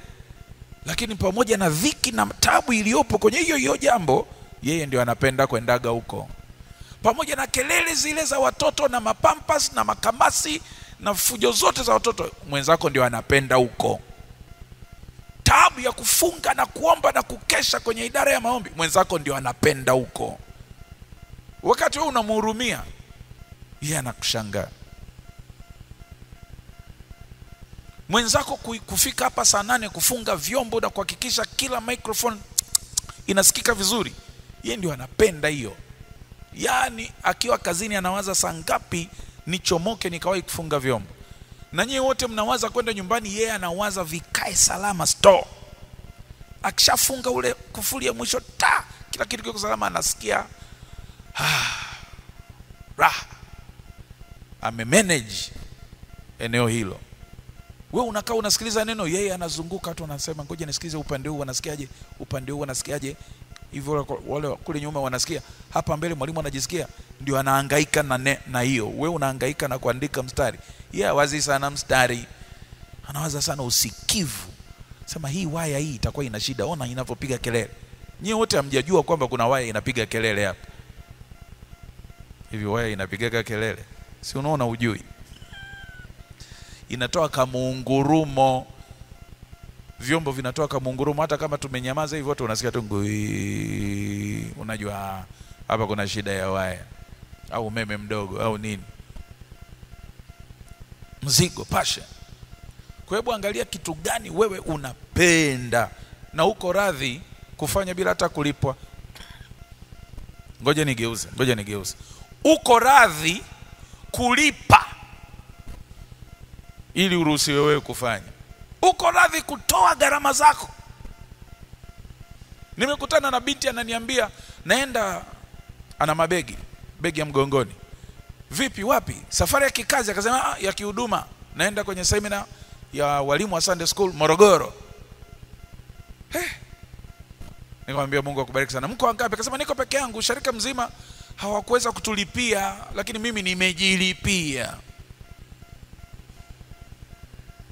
Lakini pamoja na dhiki na taabu iliyopo kwenye hiyo jambo, yeye ndio anapenda kwendaga huko. Pamoja na kelele zile za watoto na mapampas na makamasi na fujo zote za watoto, mwenzako ndio anapenda huko. Taabu ya kufunga na kuomba na kukesha kwenye idara ya maombi, mwenzako ndio anapenda huko. Wakati wewe unamhurumia, yeye anakushangaa. Mwenzako kufika hapa saa 8 kufunga vyombo na kuhakikisha kila microphone inasikika vizuri, yeye ndio anapenda hiyo. Yani akiwa kazini anawaza saa ngapi nichomoke nikawahi kufunga vyombo. Na nyie wote mnawaza kwenda nyumbani, yeye anawaza vikae salama store. Akishafunga ule kufuli ya mwisho, kila kitu kiko salama, anasikia raha. Amemanage eneo hilo. Wewe unakaa unasikiliza neno, yeye anazunguka tu anasema ngoja nisikilize upande huu anasikiaje, upande huu anasikiaje. Hivyo wale kule nyuma wanasikia, hapa mbele mwalimu anajisikia, ndio anahangaika na hiyo. Wewe unahangaika na kuandika mstari, yeye wazi sana mstari, anawaza sana usikivu. Sema hii waya hii itakuwa ina shida, ona inavyopiga kelele. Nyie wote hamjajua kwamba kuna waya inapiga kelele hapa. Hivi waya inapiga kelele, si unaona ujui? Inatoa kama ungurumo. Vyombo vinatoa kama ungurumo, hata kama tumenyamaza hivi wote unasikia tu ngui. Unajua hapa kuna shida ya waya au umeme mdogo au nini. Mzigo, passion. Kwa hebu angalia kitu gani wewe unapenda na uko radhi kufanya bila hata kulipwa. Ngoja nigeuze. Uko radhi kulipa ili uruhusiwe wewe kufanya. Uko radhi kutoa gharama zako. Nimekutana na binti ananiambia naenda, ana begi ya mgongoni. Vipi, wapi? Safari ya kikazi. Akasema ya kihuduma, naenda kwenye seminar ya walimu wa Sunday School Morogoro. Nikamwambia Mungu akubariki sana. Mko wangapi? Akasema niko peke yangu, sharika mzima hawakuweza kutulipia, lakini mimi nimejilipia.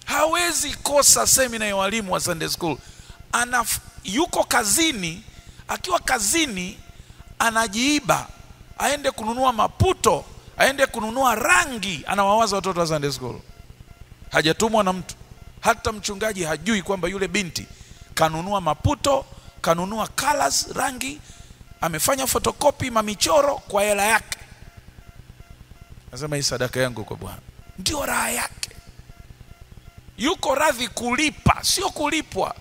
Hawezi kosa seminar ya walimu wa Sunday School. Yuko kazini, akiwa kazini anajiiba, aende kununua maputo, aende kununua rangi, anawawaza watoto wa Sunday School. Hajatumwa na mtu. Hata mchungaji hajui kwamba yule binti kanunua maputo, kanunua colors, rangi, amefanya photocopy mamichoro kwa hela yake. Nasema hii sadaka yangu kwa Bwana. Ndio raha yake. Yuko radhi kulipa, sio kulipwa.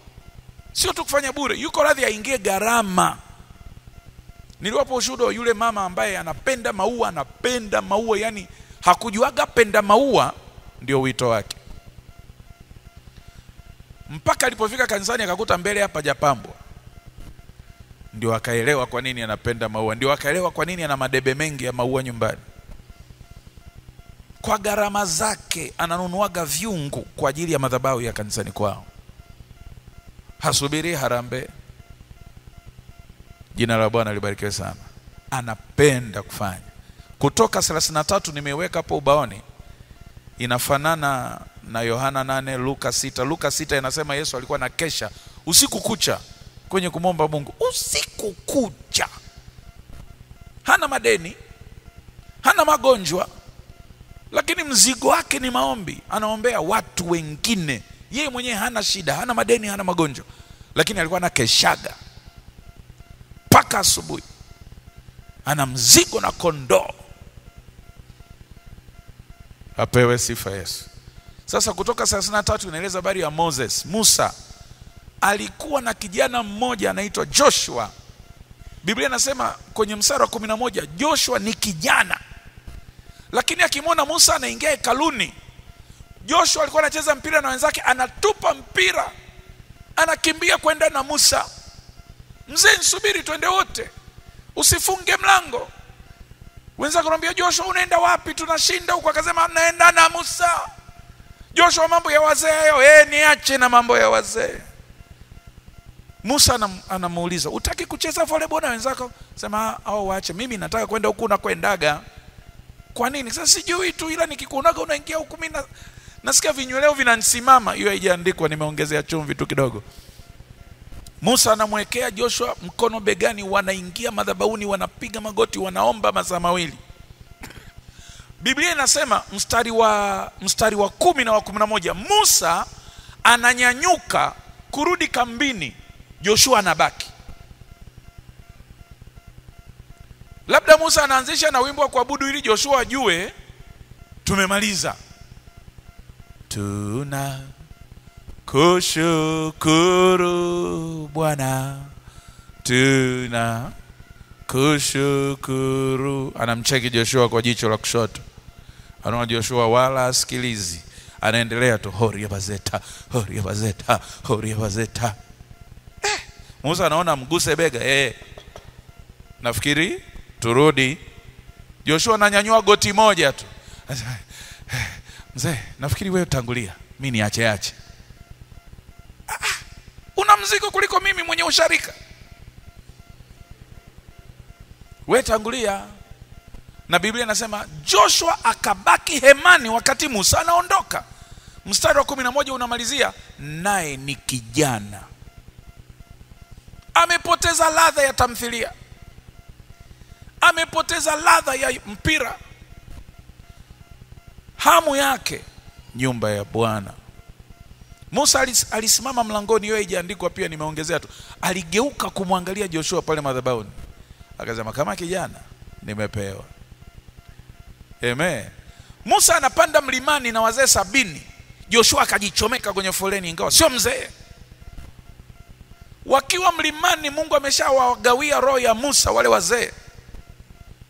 Sio tu kufanya bure, yuko radhi aingie gharama. Niliwapo ushuhuda yule mama ambaye anapenda maua, yani hakujuaga penda maua ndio wito wake. Mpaka alipofika kanisani akakuta mbele hapa japambwa. Ndio akaelewa kwa nini anapenda maua, ndio akaelewa kwa nini ana madebe mengi ya maua nyumbani. Kwa gharama zake ananunuaga viungu kwa ajili ya madhabahu ya kanisani kwao. Hasubiri harambe. Jina la Bwana libarikiwe sana. Anapenda kufanya. Kutoka 33 nimeweka hapo ubaoni. Inafanana na Yohana 8, Luka 6. Luka 6 inasema Yesu alikuwa na kesha usiku kucha kwenye kumomba Mungu. Usiku kucha. Hana madeni, hana magonjwa, lakini mzigo wake ni maombi. Anaombea watu wengine. Yeye mwenyewe hana shida, hana madeni, hana magonjwa, lakini alikuwa na keshaga paka asubuhi. Ana mzigo na kondoo. Apewe sifa Yesu. Sasa kutoka 33 inaeleza habari ya Moses. Musa alikuwa na kijana mmoja anaitwa Joshua. Biblia inasema kwenye mstari wa 11 Joshua ni kijana, lakini akimwona Musa anaingia hekaluni, Joshua alikuwa anacheza mpira na wenzake, anatupa mpira, anakimbia kwenda na Musa. Mzee, nisubiri twende wote, usifunge mlango. Wenzake wanamwambia Joshua, unaenda wapi? Tunashinda huko. Akasema naenda na Musa. Joshua, mambo ya wazee hayo, niache na mambo ya wazee. Musa anamuuliza, utaki kucheza volleyball na wenzako? Sema waache, mimi nataka kwenda huku na kwendaga. Kwa nini? Sasa sijui tu, ila nikikuonaga unaingia huku mimi nasikia vinyweleo vinanisimama. Hiyo haijaandikwa, nimeongezea chumvi tu kidogo. Musa anamwekea Joshua mkono begani, wanaingia madhabahuni, wanapiga magoti, wanaomba masaa mawili. Biblia inasema mstari wa 10 na wa 11 Musa ananyanyuka kurudi kambini, Joshua anabaki. Labda Musa anaanzisha na wimbo wa kuabudu ili Joshua ajue tumemaliza. Tuna kushukuru Bwana, tuna kushukuru. Anamcheki Joshua kwa jicho la kushoto. Anaona Joshua wala asikilizi, anaendelea tu horia bazeta, horia bazeta, horia bazeta. Musa anaona mguse bega, nafikiri turudi. Joshua ananyanyua goti moja tu. Mzee, nafikiri wewe tangulia, mimi niache. Una mzigo kuliko mimi mwenye usharika. Wewe tangulia. Na Biblia inasema Joshua akabaki hemani wakati Musa anaondoka. Mstari wa 11 unamalizia, naye ni kijana. Amepoteza ladha ya tamthilia, amepoteza ladha ya mpira. Hamu yake nyumba ya Bwana. Musa alisimama mlangoni, hiyo haijaandikwa pia, nimeongezea tu. Aligeuka kumwangalia Joshua pale madhabahuni, akasema kama kijana nimepewa. Amen. Musa anapanda mlimani na wazee 70. Joshua akajichomeka kwenye foleni, ingawa sio mzee. Wakiwa mlimani, Mungu ameshawagawia roho ya Musa wale wazee.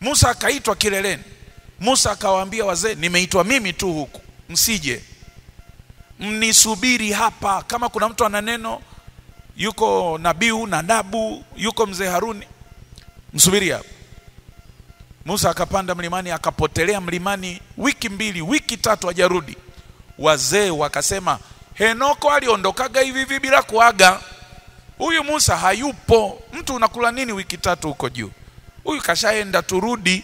Musa akaitwa kileleni. Musa akawaambia wazee, nimeitwa mimi tu huku, msije, mnisubiri hapa. Kama kuna mtu ana neno, yuko nabii Nadabu, yuko mzee Haruni, msubiri hapa. Musa akapanda mlimani, akapotelea mlimani wiki 2, wiki 3 hajarudi. Wazee wakasema, Henoko aliondokaga hivi bila kuaga. Huyu Musa hayupo. Mtu unakula nini wiki 3 huko juu? Huyu kashaenda, turudi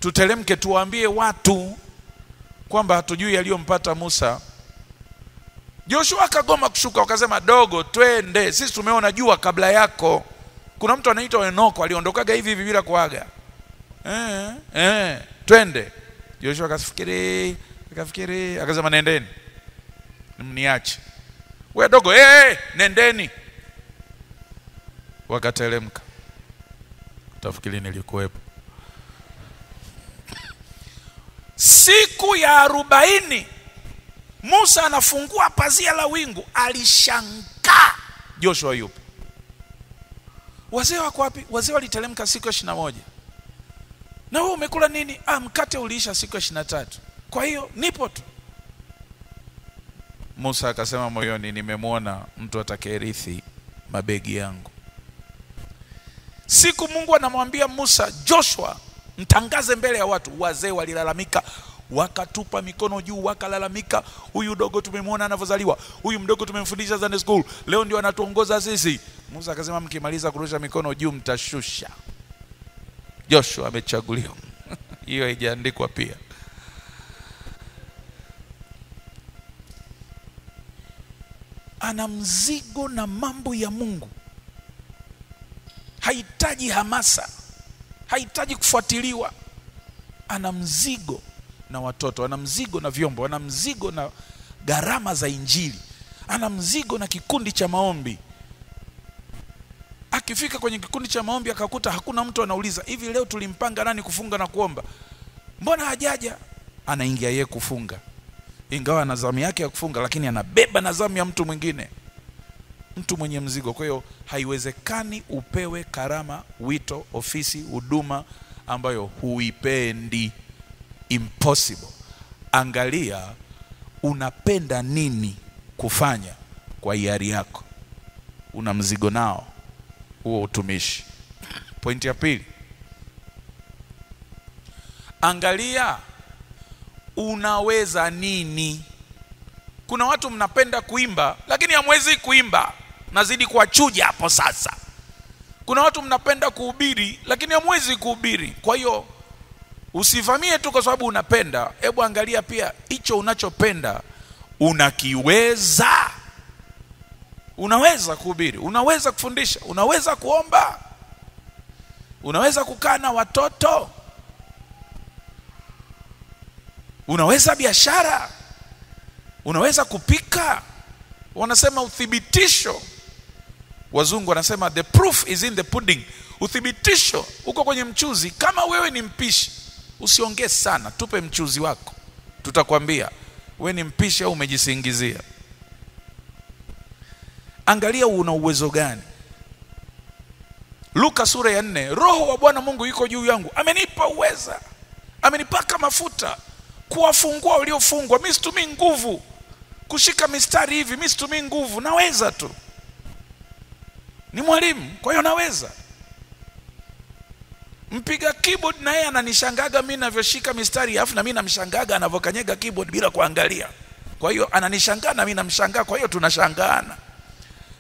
tutelemke tuwaambie watu kwamba hatujui aliyompata Musa. Joshua akagoma kushuka, wakasema dogo twende, sisi tumeona jua kabla yako. Kuna mtu anaitwa Henoko aliondokaga hivi bila kuaga. Twende. Joshua akafikiri, akasema nendeni, mniache. Wewe dogo, nendeni. Wakatelemka. Tafikiri nilikuwepo. Siku ya 40 Musa anafungua pazia la wingu, alishangaa Joshua yupo. wazee wako wapi? Wazee waliteremka siku ya 21. Na wewe umekula nini? Mkate uliisha siku ya 23. Kwa hiyo nipo tu. Musa akasema moyoni, nimemwona mtu atakayerithi mabegi yangu. Siku Mungu anamwambia Musa, Joshua, mtangaze mbele ya watu. Wazee walilalamika, wakatupa mikono juu, wakalalamika, huyu dogo tumemwona anavyozaliwa, huyu mdogo tumemfundisha Sunday school, leo ndio anatuongoza sisi. Musa akasema, mkimaliza kurusha mikono juu mtashusha. Joshua amechaguliwa. Hiyo haijaandikwa pia. Ana mzigo na mambo ya Mungu. Hahitaji hamasa, hahitaji kufuatiliwa. Ana mzigo na watoto, ana mzigo na vyombo, ana mzigo na gharama za injili, ana mzigo na kikundi cha maombi. Akifika kwenye kikundi cha maombi akakuta hakuna mtu, anauliza, hivi leo tulimpanga nani kufunga na kuomba? Mbona hajaja? Anaingia yeye kufunga. Ingawa ana zamu yake ya kufunga, lakini anabeba na zamu ya mtu mwingine. Mtu mwenye mzigo. Kwa hiyo haiwezekani upewe karama, wito, ofisi, huduma ambayo huipendi. Impossible. Angalia unapenda nini kufanya kwa hiari yako. Una mzigo nao huo utumishi. Pointi ya pili, angalia unaweza nini. Kuna watu mnapenda kuimba lakini hamwezi kuimba, nazidi kuwachuja hapo sasa. Kuna watu mnapenda kuhubiri lakini hamwezi kuhubiri. Kwa hiyo usivamie tu kwa sababu unapenda. Hebu angalia pia hicho unachopenda unakiweza. Unaweza kuhubiri, unaweza kufundisha, unaweza kuomba, unaweza kukaa na watoto, unaweza biashara, unaweza kupika. Wanasema uthibitisho, wazungu wanasema the proof is in the pudding. Uthibitisho uko kwenye mchuzi. Kama wewe ni mpishi, usiongee sana, tupe mchuzi wako, tutakwambia wewe ni mpishi au umejisingizia. Angalia una uwezo gani. Luka sura ya 4, Roho wa Bwana Mungu yuko juu yangu, amenipa uweza, amenipaka mafuta kuwafungua waliofungwa. Mimi situmii nguvu kushika mistari hivi, mimi situmii nguvu, naweza tu. Ni mwalimu, kwa hiyo naweza. Mpiga keyboard na yeye ananishangaga mimi ninavyoshika mistari, afu na mimi namshangaga anavyokanyaga keyboard bila kuangalia. Kwa hiyo ananishangaa na mimi namshangaa, kwa hiyo tunashangaana.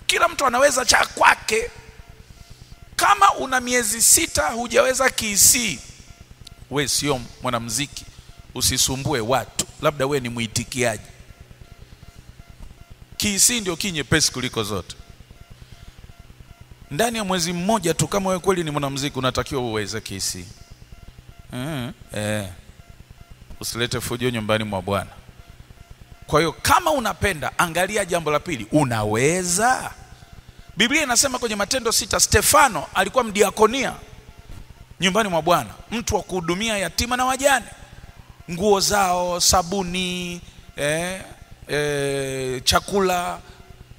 Kila mtu anaweza cha kwake. Kama una miezi 6 hujaweza KC, wewe sio mwanamuziki, usisumbue watu. Labda wewe ni muitikiaji. KC ndio kinyepesi kuliko zote. Ndani ya mwezi mmoja tu, kama wewe kweli ni mwanamuziki, unatakiwa uweze KC. Usilete fujo nyumbani mwa Bwana. Kwa hiyo kama unapenda, angalia jambo la pili, unaweza. Biblia inasema kwenye Matendo 6, Stefano alikuwa mdiakonia nyumbani mwa Bwana, mtu wa kuhudumia yatima na wajane, nguo zao, sabuni, chakula,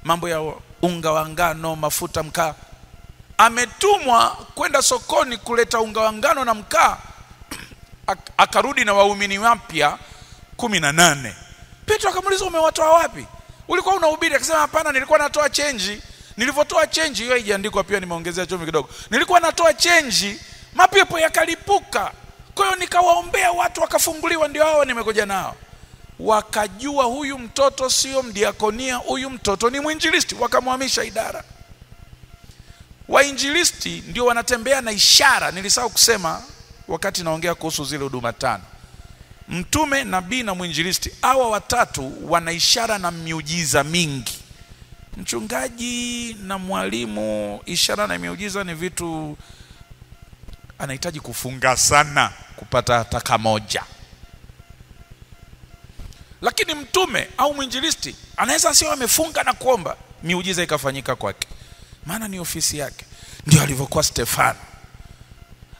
mambo ya unga wa ngano, mafuta, mkaa. Ametumwa kwenda sokoni kuleta unga wa ngano na mkaa. Akarudi na waumini wapya 18. Petro akamuuliza, umewatoa wapi? Ulikuwa unahubiri? Akasema, hapana, nilikuwa natoa change. Nilivotoa change, hiyo haijaandikwa pia, nimeongezea chumvi kidogo. Nilikuwa natoa change, mapepo yakalipuka. Kwa hiyo nikawaombea watu wakafunguliwa, ndio hao nimekuja nao. Wakajua huyu mtoto sio mdiakonia, huyu mtoto ni mwinjilisti, wakamhamisha idara. Wainjilisti ndio wanatembea na ishara. Nilisahau kusema wakati naongea kuhusu zile huduma 5. Mtume, nabii na mwinjilisti, hawa watatu wana ishara na miujiza mingi. Mchungaji na mwalimu, ishara na miujiza ni vitu anahitaji kufunga sana kupata hata kamoja. Lakini mtume au mwinjilisti anaweza sio amefunga na kuomba, miujiza ikafanyika kwake, maana ni ofisi yake. Ndio alivyokuwa Stefano.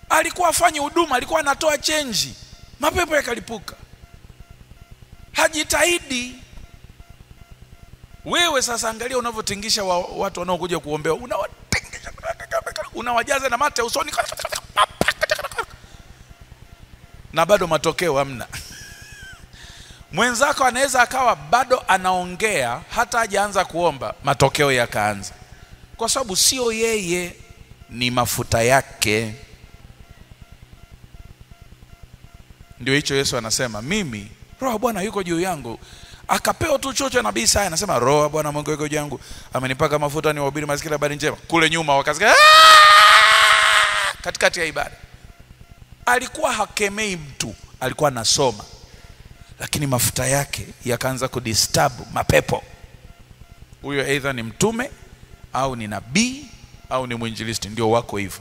Alikuwa afanye huduma, alikuwa anatoa change, mapepo yakalipuka. Hajitahidi. Wewe sasa angalia unavyotingisha watu wanaokuja kuombewa, unawatingisha unawajaza na mate usoni, na bado matokeo hamna. Mwenzako anaweza akawa bado anaongea hata hajaanza kuomba, matokeo yakaanza, kwa sababu sio yeye, ni mafuta yake. Ndio hicho Yesu anasema, mimi Roho Bwana yuko juu yangu. Akapewa tu chocho nabii Isaya anasema, Roho Bwana Mungu yuko juu yangu, amenipaka mafuta niwahubiri maskini habari njema. Kule nyuma wakasikia katikati ya ibada. Alikuwa hakemei mtu, alikuwa anasoma, lakini mafuta yake yakaanza kudisturb mapepo. Huyo either ni mtume au ni nabii au ni mwinjilisti, ndio wako hivyo.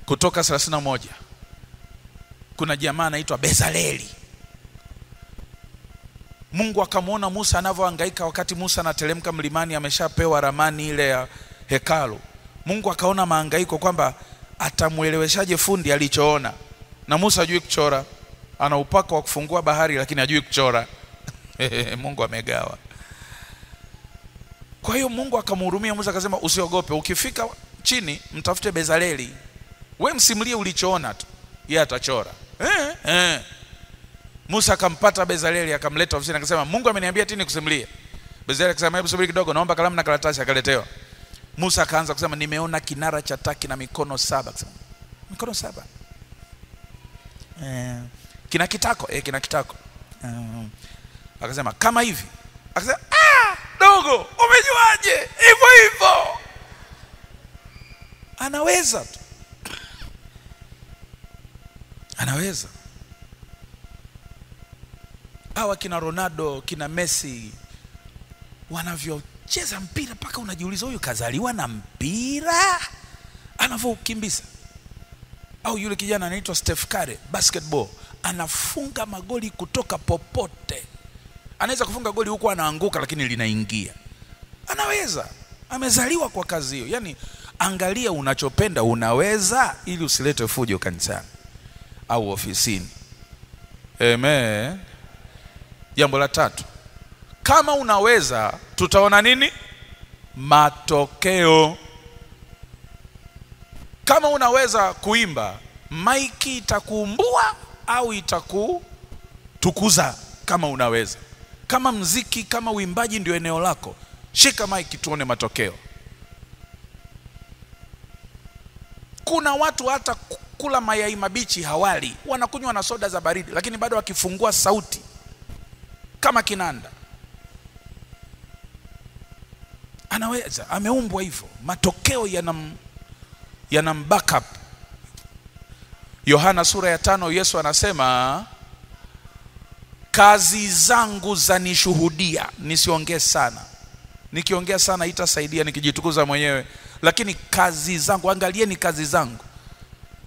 Kutoka 31 kuna jamaa anaitwa Bezaleli. Mungu akamuona Musa anavyohangaika wakati Musa anateremka mlimani, ameshapewa ramani ile ya hekalu. Mungu akaona mahangaiko kwamba atamueleweshaje fundi alichoona. Na Musa hajui kuchora, ana upako wa kufungua bahari lakini hajui kuchora. Mungu amegawa. Kwa hiyo Mungu akamhurumia Musa, akasema usiogope, ukifika chini mtafute Bezaleli, wewe msimulie ulichoona tu, yeye atachora. Musa akampata Bezaleli, akamleta ofisini, akasema Mungu ameniambia tini kusimulia. Bezaleli akasema hebu subiri kidogo, naomba kalamu na karatasi. Akaletewa. Musa akaanza kusema nimeona kinara cha taki na mikono 7. Akasema mikono 7? Kina kitako? Kina kitako. Akasema kama hivi. Akasema dogo, umejuaje? Hivyo hivyo. Anaweza tu. Anaweza. Hawa kina Ronaldo, kina Messi wanavyocheza mpira paka unajiuliza huyu kazaliwa na mpira, anavyokimbiza. Au yule kijana anaitwa Steph Curry, basketball, anafunga magoli kutoka popote. Anaweza kufunga goli huko anaanguka lakini linaingia. Anaweza. Amezaliwa kwa kazi hiyo. Yaani angalia unachopenda unaweza, ili usilete fujo kanisani au ofisini. Amen. Jambo la 3. Kama unaweza, tutaona nini? Matokeo. Kama unaweza kuimba, maiki itakuumbua au itakutukuza kama unaweza. Kama mziki, kama uimbaji ndio eneo lako, shika maiki tuone matokeo. Kuna watu hata kula mayai mabichi hawali, wanakunywa na soda za baridi, lakini bado wakifungua sauti kama kinanda. Anaweza, ameumbwa hivyo. Matokeo yanam backup. Yohana sura ya 5 Yesu anasema kazi zangu zanishuhudia. Nisiongee sana. Nikiongea sana itasaidia nikijitukuza mwenyewe, lakini kazi zangu, angalieni kazi zangu.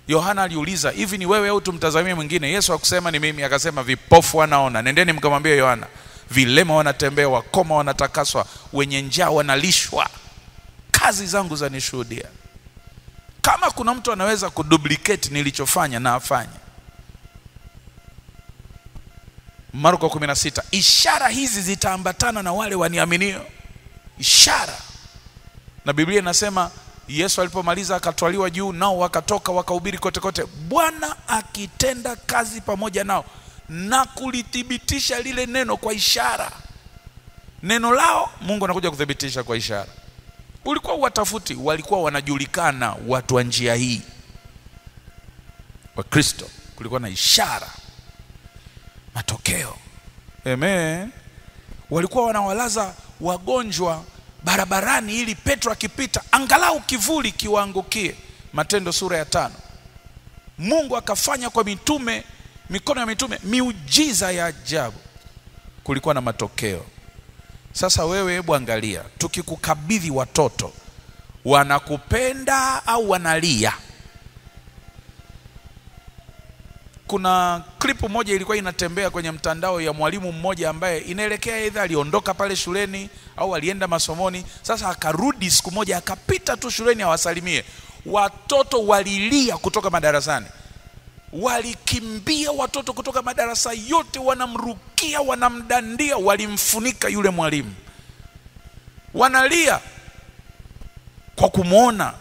Yohana aliuliza, hivi ni wewe au tumtazamie mwingine? Yesu akusema ni mimi. Akasema vipofu wanaona, nendeni mkamwambie Yohana, vilema wanatembea, wakoma wanatakaswa, wenye njaa wanalishwa. Kazi zangu zanishuhudia. Kama kuna mtu anaweza kuduplicate nilichofanya na afanye. Marko 16, ishara hizi zitaambatana na wale waniaminio. Ishara. Na Biblia inasema Yesu alipomaliza akatwaliwa juu, nao wakatoka wakahubiri kote kote, Bwana akitenda kazi pamoja nao na kulithibitisha lile neno kwa ishara. Neno lao Mungu anakuja kuthibitisha kwa ishara. Ulikuwa watafuti, walikuwa wanajulikana watu wa njia hii wa Kristo. Kulikuwa na ishara, matokeo. Amen. Walikuwa wanawalaza wagonjwa barabarani ili Petro akipita angalau kivuli kiwaangukie. Matendo sura ya 5. Mungu akafanya kwa mitume, mikono ya mitume, miujiza ya ajabu. Kulikuwa na matokeo. Sasa wewe hebu angalia, tukikukabidhi watoto, wanakupenda au wanalia? Kuna klipu moja ilikuwa inatembea kwenye mtandao ya mwalimu mmoja ambaye inaelekea aidha aliondoka pale shuleni au alienda masomoni. Sasa akarudi siku moja, akapita tu shuleni awasalimie. Watoto walilia kutoka madarasani. Walikimbia watoto kutoka madarasa yote, wanamrukia, wanamdandia, walimfunika yule mwalimu. Wanalia. kwa kumwona,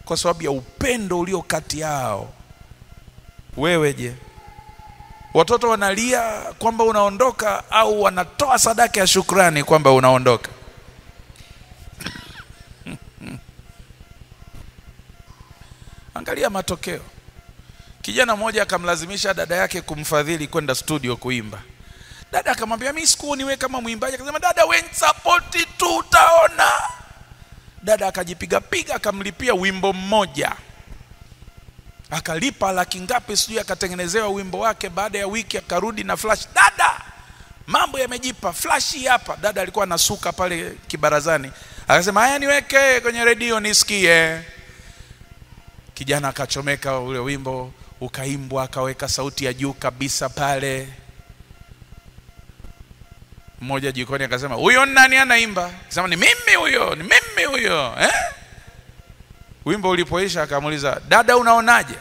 kwa sababu ya upendo ulio kati yao. Wewe je? Watoto wanalia kwamba unaondoka au wanatoa sadaka ya shukrani kwamba unaondoka? Angalia matokeo. Kijana mmoja akamlazimisha dada yake kumfadhili kwenda studio kuimba. Dada akamwambia, mimi sikuoni wewe kama mwimbaji. Akasema, dada wewe support tu utaona. Dada akajipiga piga, akamlipia wimbo mmoja. Akalipa laki ngapi sijui, akatengenezewa wimbo wake. Baada ya wiki akarudi na flash. Dada, mambo yamejipa, flash hii hapa. Dada alikuwa anasuka pale kibarazani. Akasema, haya niweke kwenye redio nisikie. Kijana akachomeka ule wimbo, ukaimbwa, akaweka sauti ya juu kabisa pale. Mmoja jikoni akasema, huyo nani anaimba? Akasema, ni mimi huyo, ni mimi huyo. Wimbo ulipoisha akamuuliza, dada unaonaje?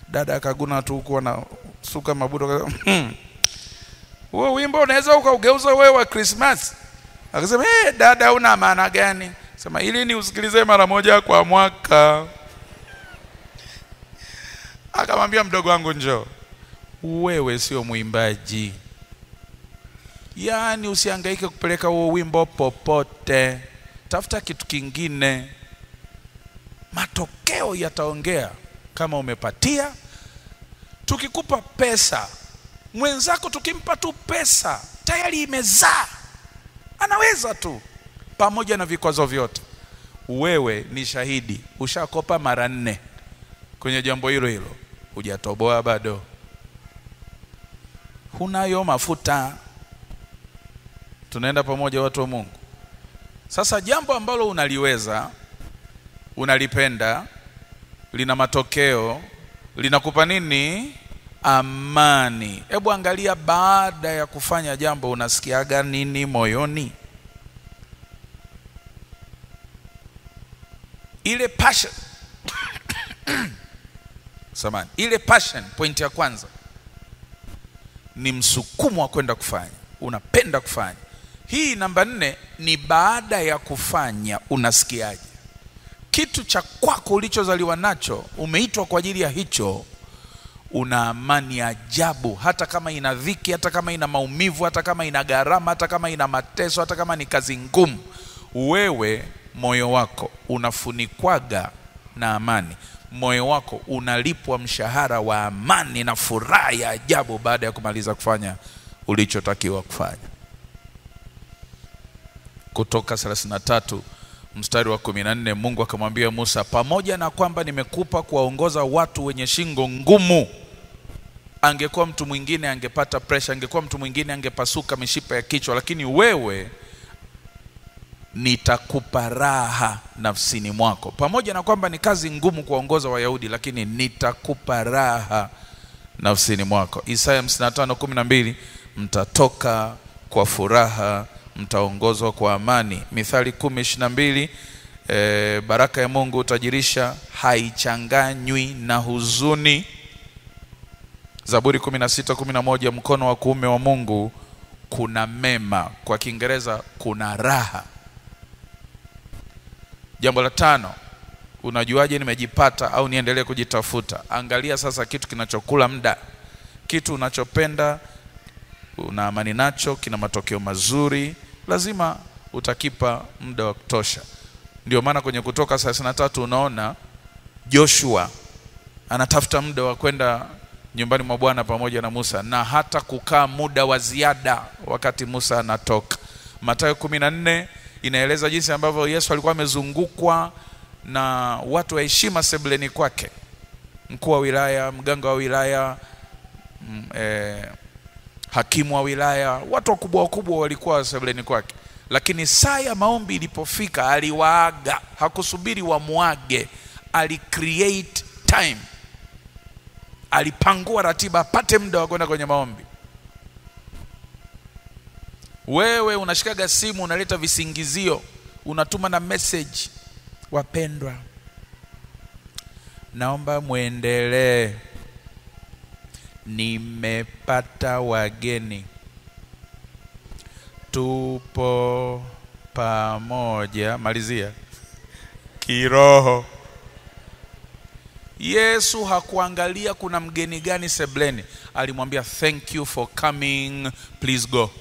Dada akaguna tu kuwa na suka mabudo. Akasema, huo wimbo unaweza ukaugeuza wewe wa Christmas. Akasema, dada una maana gani? Akasema, ili ni usikilize mara moja kwa mwaka. Akamwambia, mdogo wangu njoo, wewe sio mwimbaji. Yaani usihangaike kupeleka huo wimbo popote. Tafuta kitu kingine. Matokeo yataongea kama umepatia. Tukikupa pesa, mwenzako tukimpa tu pesa, tayari imezaa. Anaweza tu, pamoja na vikwazo vyote. Wewe ni shahidi, ushakopa mara 4 kwenye jambo hilo. Hujatoboa bado. Hunayo mafuta. Tunaenda pamoja watu wa Mungu. Sasa jambo ambalo unaliweza, unalipenda, lina matokeo, linakupa nini? Amani. Hebu angalia, baada ya kufanya jambo unasikiaga nini moyoni? Ile passion. Samani, ile passion, point ya kwanza, ni msukumo wa kwenda kufanya. Unapenda kufanya. Hii namba 4 ni baada ya kufanya unasikiaje? Kitu cha kwako ulichozaliwa nacho, umeitwa kwa ajili ya hicho, una amani ajabu. Hata kama ina dhiki, hata kama ina maumivu, hata kama ina gharama, hata kama ina mateso, hata kama ni kazi ngumu, wewe moyo wako unafunikwaga na amani. Moyo wako unalipwa mshahara wa amani na furaha ya ajabu baada ya kumaliza kufanya ulichotakiwa kufanya. Kutoka 33 mstari wa 14, Mungu akamwambia Musa, pamoja na kwamba nimekupa kuwaongoza watu wenye shingo ngumu. Angekuwa mtu mwingine angepata pressure, angekuwa mtu mwingine angepasuka mishipa ya kichwa, lakini wewe nitakupa raha nafsini mwako. Pamoja na kwamba ni kazi ngumu kuwaongoza Wayahudi, lakini nitakupa raha nafsini mwako. Isaya 55:12, mtatoka kwa furaha, mtaongozwa kwa amani. Mithali 10:22, baraka ya Mungu utajirisha, haichanganywi na huzuni. Zaburi 16:11, mkono wa kuume wa Mungu kuna mema. Kwa Kiingereza kuna raha. Jambo la 5, unajuaje nimejipata au niendelee kujitafuta? Angalia sasa kitu kinachokula muda. Kitu unachopenda, una amani nacho, kina matokeo mazuri, lazima utakipa muda wa kutosha. Ndio maana kwenye Kutoka 33 unaona Joshua anatafuta muda wa kwenda nyumbani mwa Bwana pamoja na Musa, na hata kukaa muda wa ziada wakati Musa anatoka. Mathayo 14 inaeleza jinsi ambavyo Yesu alikuwa amezungukwa na watu wa heshima sebuleni kwake. Mkuu wa wilaya, mganga wa wilaya, hakimu wa wilaya, watu wakubwa walikuwa sebuleni kwake. Lakini saa ya maombi ilipofika, aliwaaga. Hakusubiri wamuage, alicreate time. Alipangua ratiba apate muda wa kwenda kwenye maombi. Wewe unashikaga simu, unaleta visingizio, unatuma na message, wapendwa, naomba muendelee, nimepata wageni, tupo pamoja, malizia, kiroho. Yesu hakuangalia kuna mgeni gani sebleni. Alimwambia thank you for coming, please go.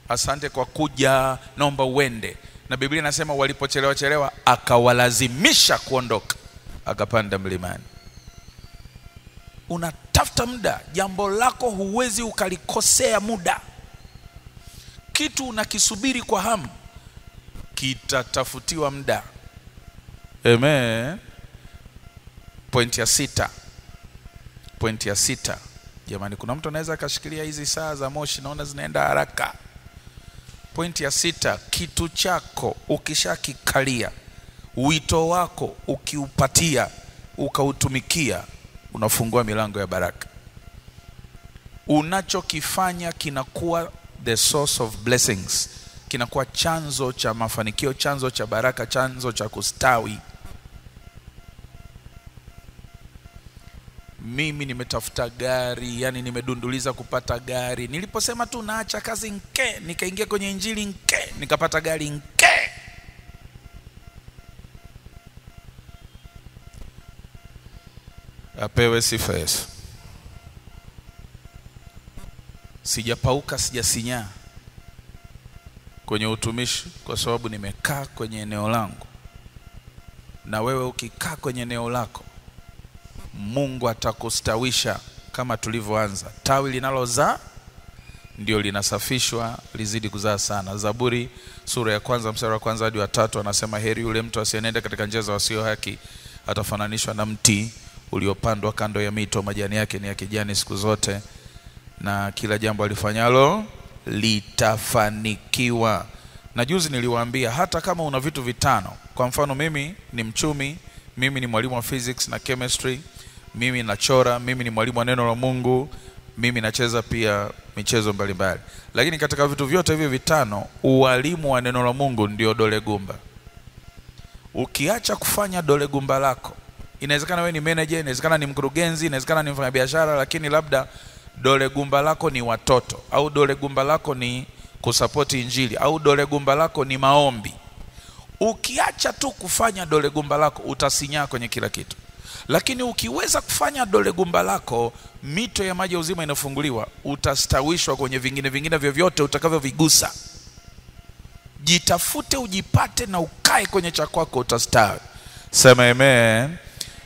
Asante kwa kuja, naomba uende. Na Biblia inasema walipochelewa akawalazimisha kuondoka, akapanda mlimani. Unatafuta muda, jambo lako huwezi ukalikosea muda. Kitu unakisubiri kwa hamu kitatafutiwa muda. Amen. Point ya sita. Jamani, kuna mtu anaweza akashikilia hizi saa za moshi, naona zinaenda haraka. Point ya 6, kitu chako ukishakikalia, wito wako ukiupatia, ukautumikia, unafungua milango ya baraka. Unachokifanya kinakuwa the source of blessings, kinakuwa chanzo cha mafanikio, chanzo cha baraka, chanzo cha kustawi. Mimi nimetafuta gari, yani nimedunduliza kupata gari. Niliposema tu naacha kazi nikaingia kwenye injili nikapata gari Apewe sifa Yesu. Sijapauka, sijasinyaa kwenye utumishi kwa sababu nimekaa kwenye eneo langu. Na wewe ukikaa kwenye eneo lako, Mungu atakustawisha kama tulivyoanza. Tawi linalozaa ndio linasafishwa lizidi kuzaa sana. Zaburi sura ya 1 mstari wa 1 hadi wa 3 anasema heri yule mtu asienende katika njia za wasio haki, atafananishwa na mti uliopandwa kando ya mito, majani yake ni ya kijani siku zote, na kila jambo alifanyalo litafanikiwa. Na juzi niliwaambia hata kama una vitu vitano, kwa mfano mimi ni mchumi, mimi ni mwalimu wa physics na chemistry, mimi nachora, mimi ni mwalimu wa neno la Mungu, mimi nacheza pia michezo mbalimbali. Lakini katika vitu vyote hivi vitano, ualimu wa neno la Mungu ndio dole gumba. Ukiacha kufanya dole gumba lako, inawezekana wewe ni manager, inawezekana ni mkurugenzi, inawezekana ni mfanyabiashara, lakini labda dole gumba lako ni watoto, au dole gumba lako ni kusapoti injili, au dole gumba lako ni maombi. Ukiacha tu kufanya dole gumba lako, utasinyaa kwenye kila kitu. Lakini ukiweza kufanya dole gumba lako, mito ya maji ya uzima inafunguliwa, utastawishwa kwenye vingine vyovyote utakavyovigusa. Jitafute, ujipate na ukae kwenye cha kwako, utastawi. Sema amen.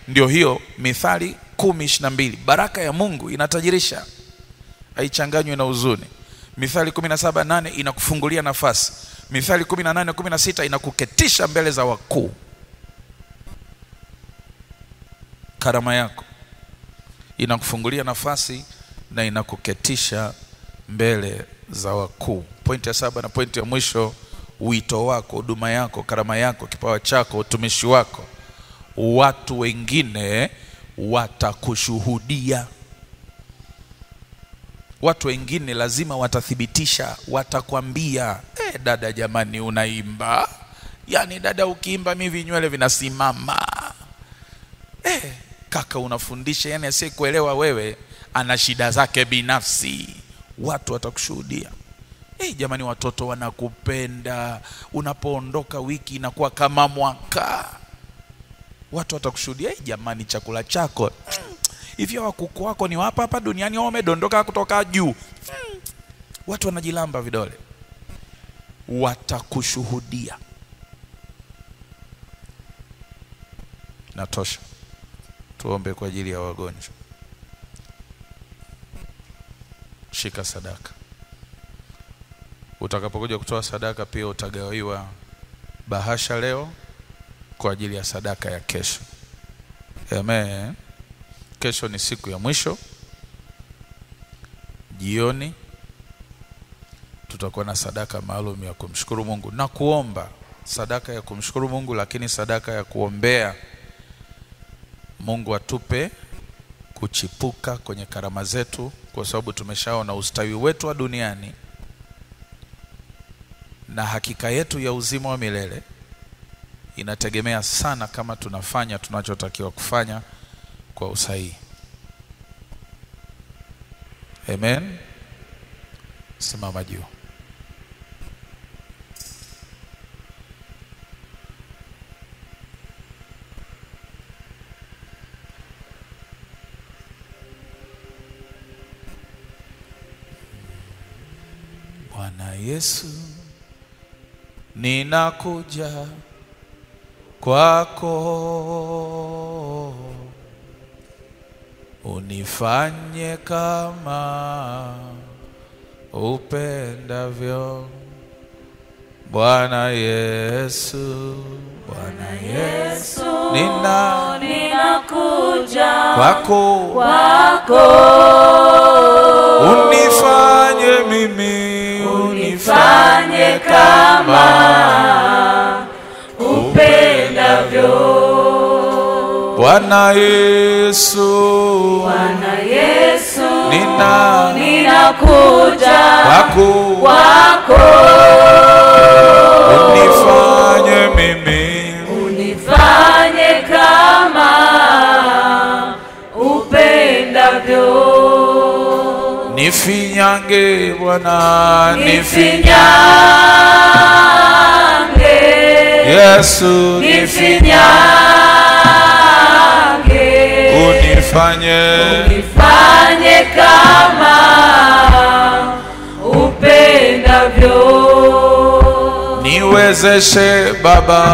Ndio hiyo Mithali 10:22. Baraka ya Mungu inatajirisha, haichanganywi na huzuni. Mithali 17:8 inakufungulia nafasi. Mithali 18:16 inakuketisha mbele za wakuu. Karama yako inakufungulia nafasi na inakuketisha mbele za wakuu. Pointi ya 7 na pointi ya mwisho, wito wako, huduma yako, karama yako, kipawa chako, utumishi wako, watu wengine watakushuhudia. Watu wengine lazima watathibitisha, watakwambia dada jamani unaimba. Yani dada ukiimba mimi vinywele vinasimama. Kaka unafundisha, yani asiyekuelewa wewe ana shida zake binafsi. Watu watakushuhudia. Jamani watoto wanakupenda. Unapoondoka wiki inakuwa kama mwaka. Watu watakushuhudia. Jamani chakula chako hivyo wakuku wako ni hapa duniani au wamedondoka kutoka juu. Watu wanajilamba vidole. Watakushuhudia. Natosha. Tuombe kwa ajili ya wagonjwa. Shika sadaka. Utakapokuja kutoa sadaka pia utagawiwa bahasha leo kwa ajili ya sadaka ya kesho. Amen. Kesho ni siku ya mwisho. Jioni tutakuwa na sadaka maalum ya kumshukuru Mungu na kuomba. Sadaka ya kumshukuru Mungu, lakini sadaka ya kuombea Mungu atupe kuchipuka kwenye karama zetu, kwa sababu tumeshaona ustawi wetu wa duniani na hakika yetu ya uzima wa milele inategemea sana kama tunafanya tunachotakiwa kufanya kwa usahihi. Amen. Simama juu. Bwana Yesu, ninakuja kwako, unifanye kama upendavyo. Bwana Yesu, Bwana Yesu, ninakuja kwako, unifanye mimi, unifanye kama upendavyo. Bwana Yesu, Bwana Yesu, ninakuja kwako, unifanye mimi, unifanye kama upendavyo. Nifinyange Bwana, Nifinyange Yesu, nifinyange, unifanye kama upendavyo. Niwezeshe Baba,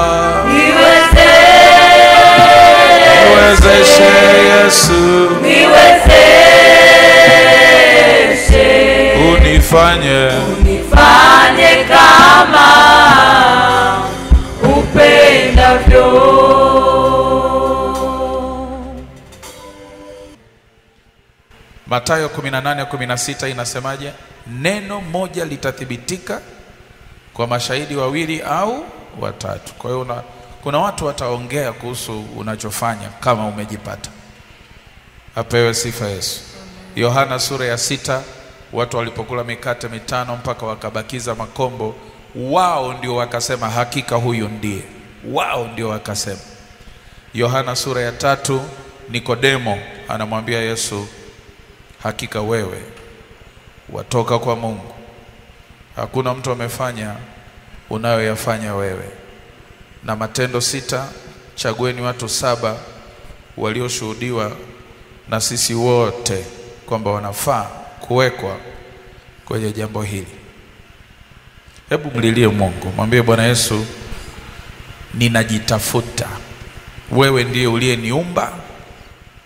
niwezeshe Yesu, unifanye kama upendavyo. Mathayo 18:16 inasemaje? Neno moja litathibitika kwa mashahidi wawili au watatu. Kwa hiyo kuna watu wataongea kuhusu unachofanya kama umejipata. Apewe sifa Yesu. Yohana sura ya 6, watu walipokula mikate 5 mpaka wakabakiza makombo, wao ndio wakasema hakika huyu ndiye. Wao ndio wakasema. Yohana sura ya 3, Nikodemo anamwambia Yesu, hakika wewe watoka kwa Mungu. Hakuna mtu amefanya unayoyafanya wewe. Na Matendo 6, chagueni watu 7 walioshuhudiwa na sisi wote kwamba wanafaa kuwekwa kwenye jambo hili. Hebu mlilie Mungu, mwambie Bwana Yesu, ninajitafuta. Wewe ndiye uliyeniumba,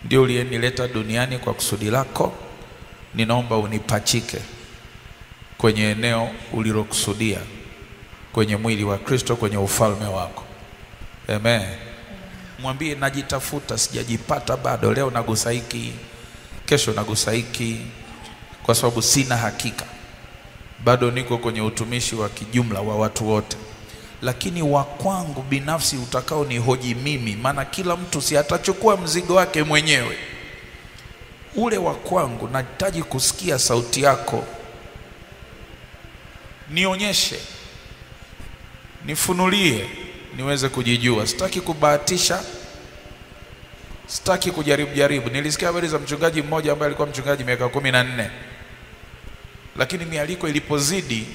ndiye uliyenileta duniani kwa kusudi lako. Ninaomba unipachike kwenye eneo ulilokusudia, kwenye mwili wa Kristo, kwenye ufalme wako. Amen. Mwambie najitafuta, sijajipata bado. Leo nagusa hiki, kesho nagusa hiki, kwa sababu sina hakika. Bado niko kwenye utumishi wa kijumla wa watu wote. Lakini wa kwangu binafsi utakao ni hoji mimi, maana kila mtu si atachukua mzigo wake mwenyewe. Ule wa kwangu nahitaji kusikia sauti yako. Nionyeshe, nifunulie, niweze kujijua. Sitaki kubahatisha, sitaki kujaribu. Nilisikia habari za mchungaji mmoja ambaye alikuwa mchungaji miaka 14. Lakini mialiko ilipozidi,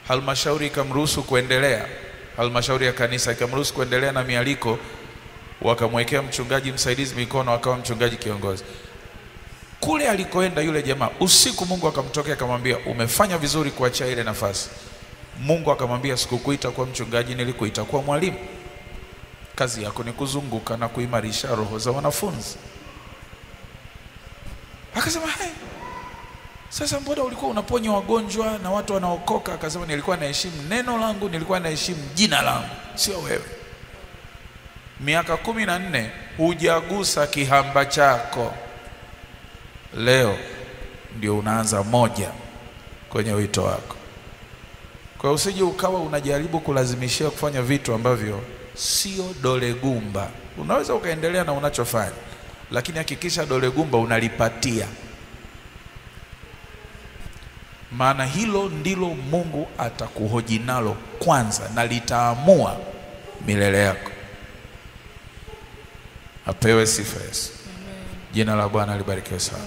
halmashauri ikamruhusu kuendelea. Halmashauri ya kanisa ikamruhusu kuendelea na mialiko, wakamwekea mchungaji msaidizi mikono, akawa mchungaji kiongozi. Kule alikoenda yule jamaa, usiku Mungu akamtokea akamwambia, umefanya vizuri kuachia ile nafasi. Mungu akamwambia, sikukuita kuwa mchungaji, nilikuita kuwa mwalimu. Kazi yako ni kuzunguka na kuimarisha roho za wanafunzi. Akasema, hey, sasa mbona ulikuwa unaponya wagonjwa na watu wanaokoka? Akasema, nilikuwa naheshimu neno langu, nilikuwa naheshimu jina langu, sio wewe. Miaka 14 hujagusa kihamba chako. Leo ndio unaanza moja kwenye wito wako. Kwa usije ukawa unajaribu kulazimishia kufanya vitu ambavyo sio dole gumba. Unaweza ukaendelea na unachofanya, lakini hakikisha dole gumba unalipatia. Maana hilo ndilo Mungu atakuhoji nalo kwanza, na litaamua milele yako. Apewe sifa Yesu. Jina la Bwana libarikiwe sana.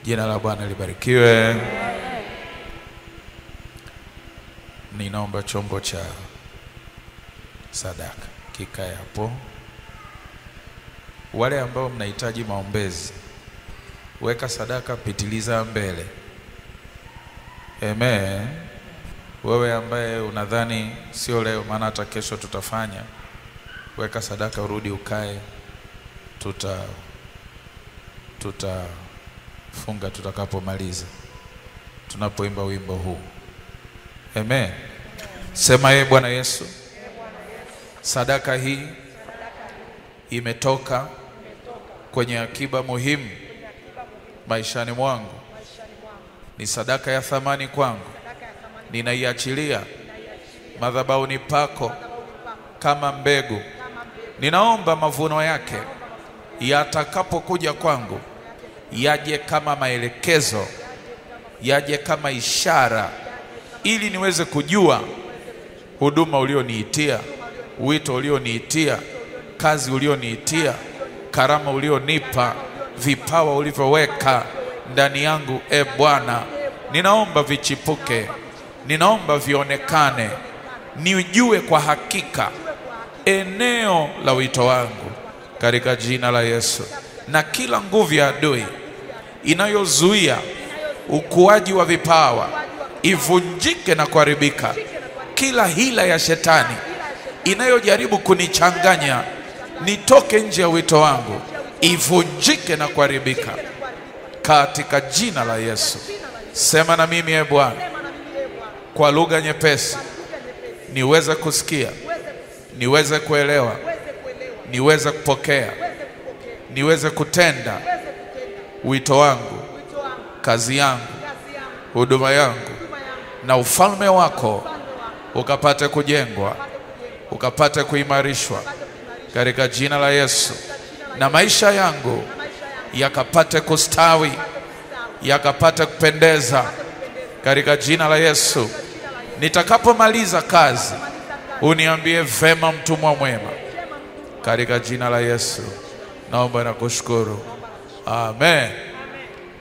Jina la Bwana libarikiwe. Ninaomba chombo cha sadaka kikae hapo. Wale ambao mnahitaji maombezi, weka sadaka, pitiliza mbele. Amen. Wewe ambaye unadhani sio leo maana hata kesho tutafanya, weka sadaka urudi ukae. Tutafunga tutakapomaliza, tunapoimba wimbo huu. Amen. Sema ye Bwana Yesu, sadaka hii imetoka kwenye akiba muhimu maishani mwangu. Ni sadaka ya thamani kwangu. Ninaiachilia madhabahuni pako kama mbegu. Ninaomba mavuno yake yatakapokuja kwangu yaje kama maelekezo, yaje kama ishara, ili niweze kujua huduma ulioniitia, wito ulioniitia, kazi ulioniitia, karama ulionipa, vipawa ulivyoweka ndani yangu. Bwana, ninaomba vichipuke, ninaomba vionekane, nijue kwa hakika eneo la wito wangu katika jina la Yesu. Na kila nguvu ya adui inayozuia ukuaji wa vipawa ivunjike na kuharibika. Kila hila ya shetani inayojaribu kunichanganya nitoke nje ya wito wangu ivunjike na kuharibika katika jina la Yesu. Sema na mimi Bwana kwa lugha nyepesi, niweze kusikia, niweze kuelewa, niweze kupokea, niweze kutenda wito wangu, kazi yangu, huduma yangu, na ufalme wako ukapate kujengwa, ukapate kuimarishwa katika jina la Yesu. Na maisha yangu yakapate kustawi, yakapate kupendeza katika jina la Yesu. Nitakapomaliza kazi uniambie vema mtumwa mwema katika jina la Yesu. Naomba na kushukuru. Amen.